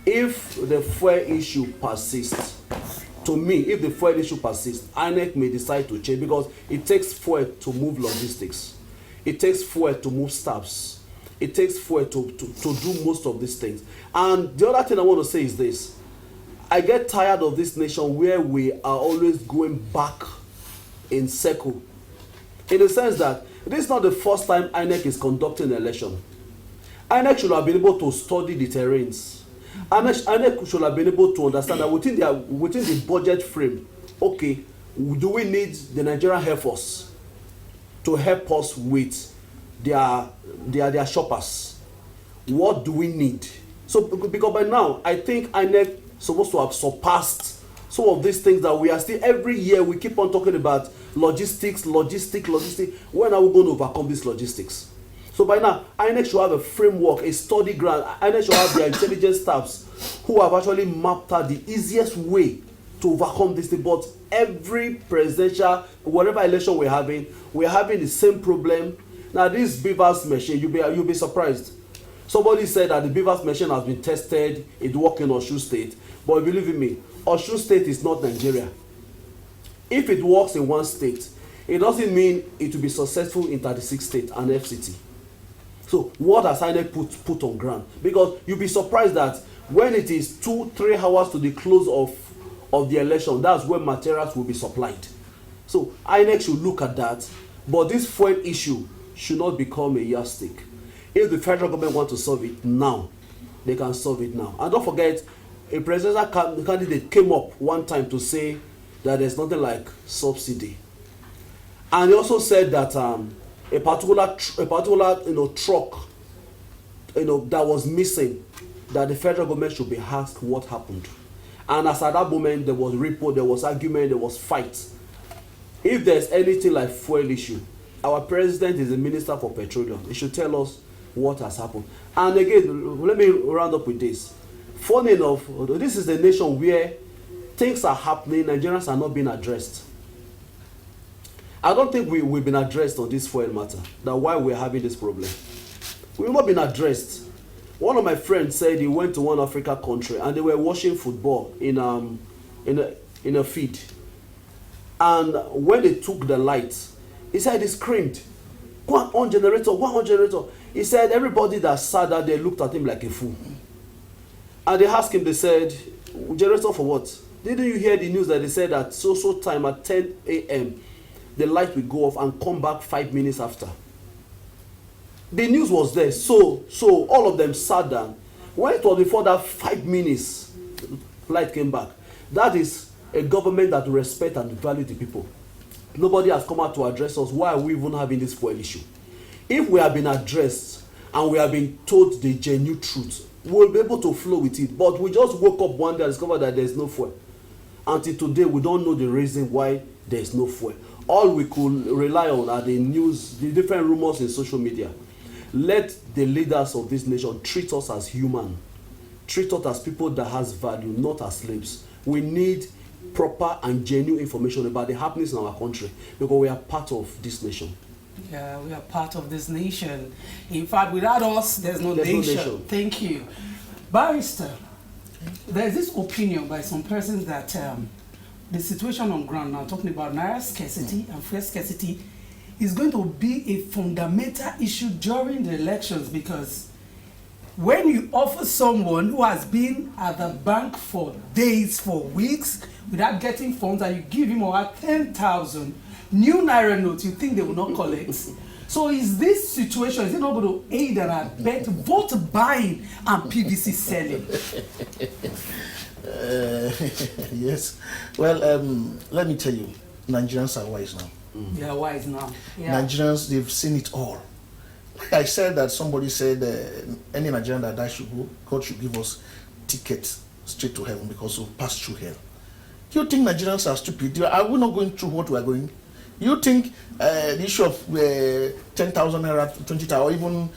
If the fuel issue persists, to me, if the fuel issue persists, INEC may decide to change, because it takes fuel to move logistics. It takes fuel to move staffs. It takes fuel to do most of these things. And the other thing I want to say is this. I get tired of this nation where we are always going back in circle. In the sense that this is not the first time INEC is conducting an election. INEC should have been able to study the terrains. INEC should have been able to understand that within the budget frame, okay, do we need the Nigerian Air Force to help us with their shoppers? What do we need? So because by now, I think INEC supposed to have surpassed some of these things that we are still, every year we keep on talking about logistics. When are we going to overcome these logistics? So by now, INEC should have a framework, a study ground. INEC should have their intelligence staffs who have actually mapped out the easiest way to overcome this thing. But every presidential, whatever election we're having the same problem. Now this Beavers machine, you'll be surprised. Somebody said that the Beavers machine has been tested, it works in Osun State. But believe in me, Osun State is not Nigeria. If it works in one state, it doesn't mean it will be successful in 36 states and FCT. So what has INEC put on ground? Because you'll be surprised that when it is 2-3 hours to the close of the election, that's when materials will be supplied. So INEC should look at that. But this fuel issue should not become a yardstick. If the federal government wants to solve it now, they can solve it now. And don't forget, a presidential candidate came up one time to say that there's nothing like subsidy. And he also said that a particular truck that was missing, that the federal government should be asked what happened. And as at that moment, there was report, there was argument, there was fight. If there's anything like fuel issue, our president is the Minister for Petroleum. He should tell us what has happened. And again, let me round up with this. Funny enough, this is a nation where things are happening, Nigerians are not being addressed. I don't think we've been addressed on this fuel matter, that why we're having this problem. We've not been addressed. One of my friends said he went to one African country and they were watching football in a feed. And when they took the lights, he said he screamed, "Go on generator, go on generator." He said everybody that sat there, they looked at him like a fool. And they asked him, they said, "Generator for what?" Didn't you hear the news that they said at so time at 10 a.m. the light will go off and come back 5 minutes after? The news was there, so all of them sat down. When it was before that 5 minutes, light came back. That is a government that respect and value the people. Nobody has come out to address us. Why are we even having this fuel issue? If we have been addressed and we have been told the genuine truth, we'll be able to flow with it. But we just woke up one day and discovered that there's no fuel. Until today, we don't know the reason why there's no fuel. All we could rely on are the news, the different rumors in social media. Let the leaders of this nation treat us as human, treat us as people that has value, not as slaves. We need proper and genuine information about the happenings in our country because we are part of this nation. Yeah, we are part of this nation. In fact, without us, there's no nation. Thank you. Barrister, there's this opinion by some persons that the situation on ground now, talking about naira scarcity and fuel scarcity, is going to be a fundamental issue during the elections, because when you offer someone who has been at the bank for days, for weeks, without getting funds, and you give him over 10,000 new naira notes, you think they will not collect? So is this situation, is it not going to aid and abet vote buying and PVC selling? Yes. Well, let me tell you, Nigerians are wise now. They are wise now. Yeah. Nigerians, they've seen it all. Like I said, that somebody said any Nigerian that dies should go, God should give us tickets straight to heaven because we'll pass through hell. Do you think Nigerians are stupid? Are we not going through what we are going? You think the issue of 10,000 naira, 20,000, or even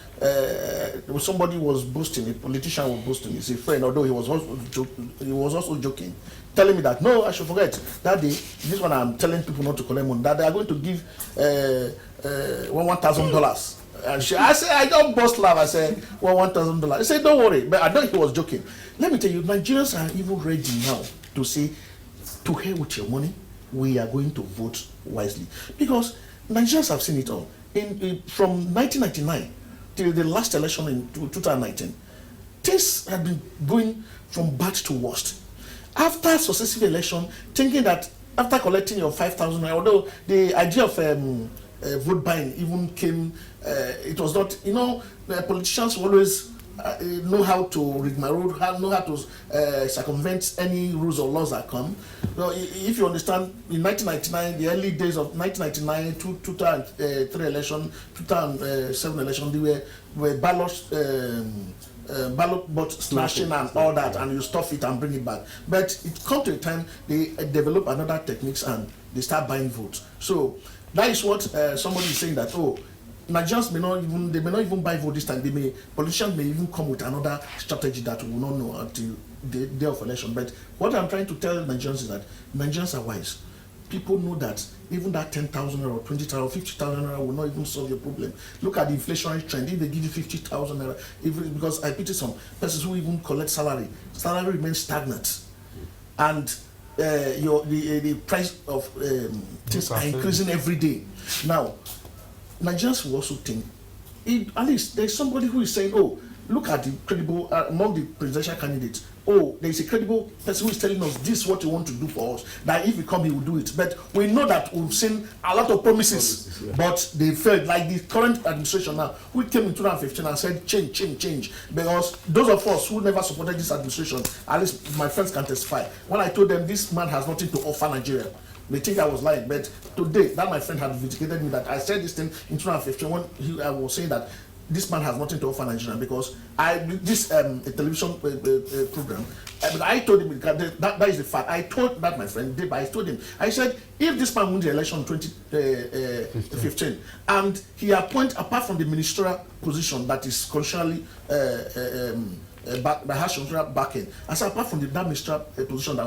somebody was boasting, a politician was boasting, he's a friend, although he was also joking, telling me that, no, I should forget, that day, this one I'm telling people not to collect money, that they are going to give $1,000. And I said, I don't bust laugh, I said, well, $1,000. I said, don't worry, but I know he was joking. Let me tell you, Nigerians are even ready now to say, to hell with your money, we are going to vote wisely, because Nigerians have seen it all. From 1999 till the last election in 2019, things have been going from bad to worst. After successive election, thinking that after collecting your 5,000, although the idea of vote buying even came, it was not, politicians always know how to rig my road, know how to circumvent any rules or laws that come. So if you understand, in 1999, the early days of 1999, 2003 election, 2007 election, they were ballot box slashing and all that, and you stuff it and bring it back. But it comes to a time they develop another techniques and they start buying votes. So that is what somebody is saying, that Nigerians may not even buy vote this time. Politicians may even come with another strategy that we will not know until the day of election. But what I'm trying to tell Nigerians is that Nigerians are wise. People know that even that 10,000 or 20,000 or 50,000 will not even solve your problem. Look at the inflationary trend. If they give you 50,000, because I pity some persons who even collect salary remains stagnant, and the price of things are increasing every day. Now, Nigerians will also think, at least there's somebody who is saying, oh, look at the credible, among the presidential candidates, oh, there's a credible person who is telling us this is what you want to do for us, that if we come, he will do it. But we know that we've seen a lot of promises, but they failed. Like the current administration now, who came in 2015 and said change. Because those of us who never supported this administration, at least my friends can testify, when I told them this man has nothing to offer Nigeria, they think I was lying. But today, that my friend had vindicated me that I said this thing in 2015 when I was saying that this man has nothing to offer Nigeria, because a television program, I told him that is the fact. I told that my friend did, but I told him, I said, if this man wins the election in 2015 and he appoints, apart from the ministerial position that is constitutionally backing, I said, apart from that ministerial position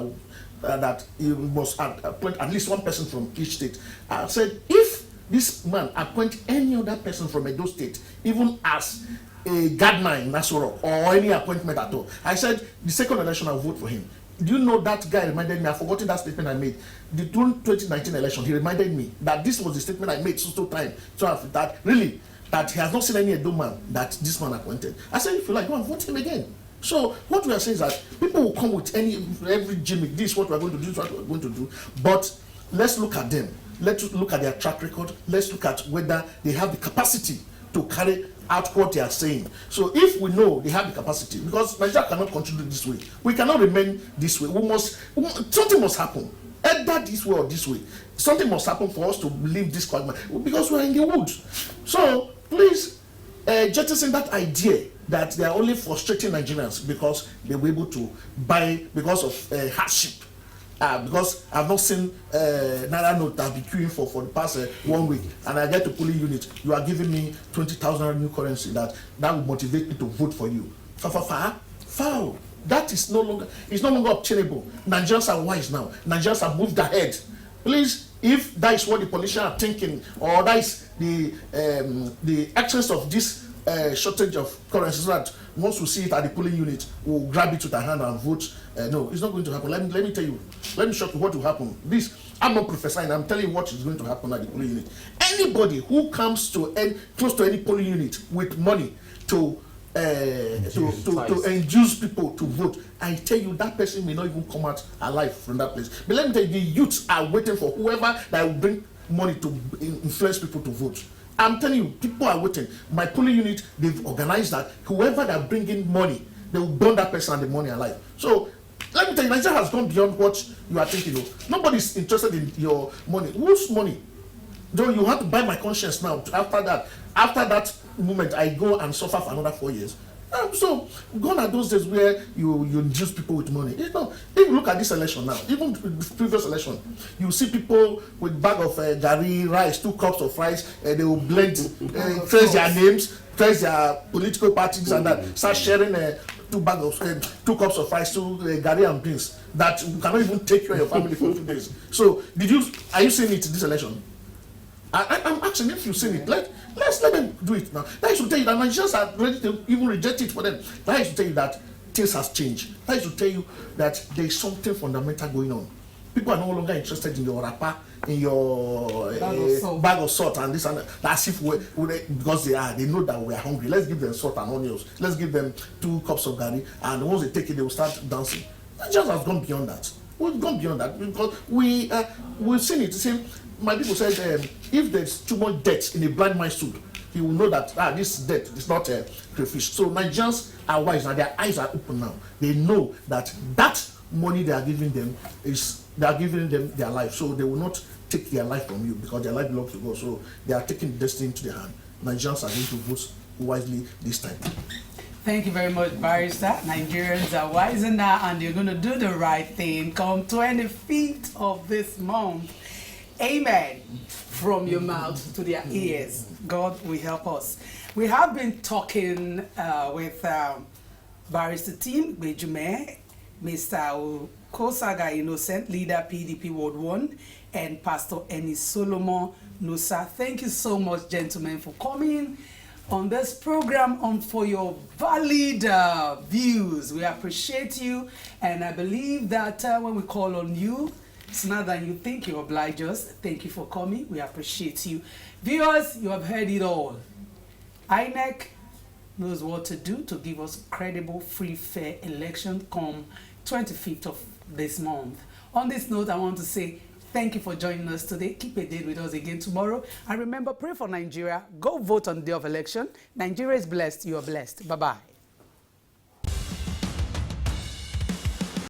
that he must appoint at least one person from each state, I said, if this man appoint any other person from Edo State, even as a gardener in Nasoro or any appointment at all, I said, the second election I'll vote for him. Do you know that guy reminded me, I've forgotten that statement I made, the 2019 election, he reminded me that this was the statement I made so time, so that really, that he has not seen any Edo man that this man appointed. I said, if you like, go and vote him again. So what we are saying is that people will come with every gimmick, this is what we're going to do, this is what we're going to do, but let's look at them. Let's look at their track record. Let's look at whether they have the capacity to carry out what they are saying. So if we know they have the capacity, because Nigeria cannot continue this way, we cannot remain this way. Something must happen, either this way or this way. Something must happen for us to leave this quagmire, because we are in the woods. So please jettison that idea that they are only frustrating Nigerians because they were able to buy because of hardship. Because I've not seen Naira note that I've been queuing for the past 1 week, and I get to polling unit, you are giving me 20,000 new currency that will motivate me to vote for you. Foul. That is no longer obtainable. Nigerians are wise now. Nigerians have moved ahead. Please, if that is what the politicians are thinking, or that is the essence of this shortage of currency, so that once we see it at the polling unit, we'll grab it with our hand and vote. No, it's not going to happen. Let me tell you. Let me show you what will happen. I'm not prophesying. I'm telling you what is going to happen at the polling unit. Anybody who comes to close to any polling unit with money to induce people to vote, I tell you that person may not even come out alive from that place. But let me tell you, the youths are waiting for whoever that will bring money to influence people to vote. I'm telling you, people are waiting. My polling unit, they've organized that whoever that bring in money, they will burn that person and the money alive. So let me tell you, Nigeria has gone beyond what you are thinking of. Nobody's interested in your money. Whose money? Though you have to buy my conscience now. After that moment, I go and suffer for another 4 years. So gone are those days where you induce people with money. If you look at this election now, even the previous election, you see people with bag of gari rice, 2 cups of rice, they will blend, trace their names, trace their political parties, and that start sharing 2 cups of rice, 2 gari and beans that you cannot even take care of your family for 2 days. So are you seeing it in this election? I'm asking if you've seen it. Let's let them do it now. That should tell you that Nigerians are ready to even reject it for them. That should tell you that things has changed. That should tell you that there is something fundamental going on. People are no longer interested in your wrapper, in your bag of salt and this and that. As if because they know that we are hungry. Let's give them salt and onions. Let's give them 2 cups of gari, and once they take it, they will start dancing. Nigerians have gone beyond that. We've gone beyond that because we've seen it. See, my people said if there's too much debt in a blind man's soup, he will know that this debt is not crayfish. So Nigerians are wise now. Their eyes are open now. They know that money they are giving them their life. So they will not take their life from you because their life belongs to God. So they are taking destiny into their hand. Nigerians are going to vote wisely this time. Thank you very much, Barrister. Nigerians are wiser now, and you're going to do the right thing come 25th of this month. Amen. From your mouth to their ears. God will help us. We have been talking with Barrister Team Bejume, Mr. Kosaga Innocent, leader PDP Ward 1, and Pastor Eni Solomon Nusa. Thank you so much, gentlemen, for coming on this program and for your valid views. We appreciate you, and I believe that when we call on you, it's not that you think you oblige us. Thank you for coming. We appreciate you. Viewers, you have heard it all. INEC knows what to do to give us credible, free, fair election come 25th of this month. On this note, I want to say thank you for joining us today. Keep a date with us again tomorrow. And remember, pray for Nigeria. Go vote on the day of election. Nigeria is blessed. You are blessed. Bye-bye.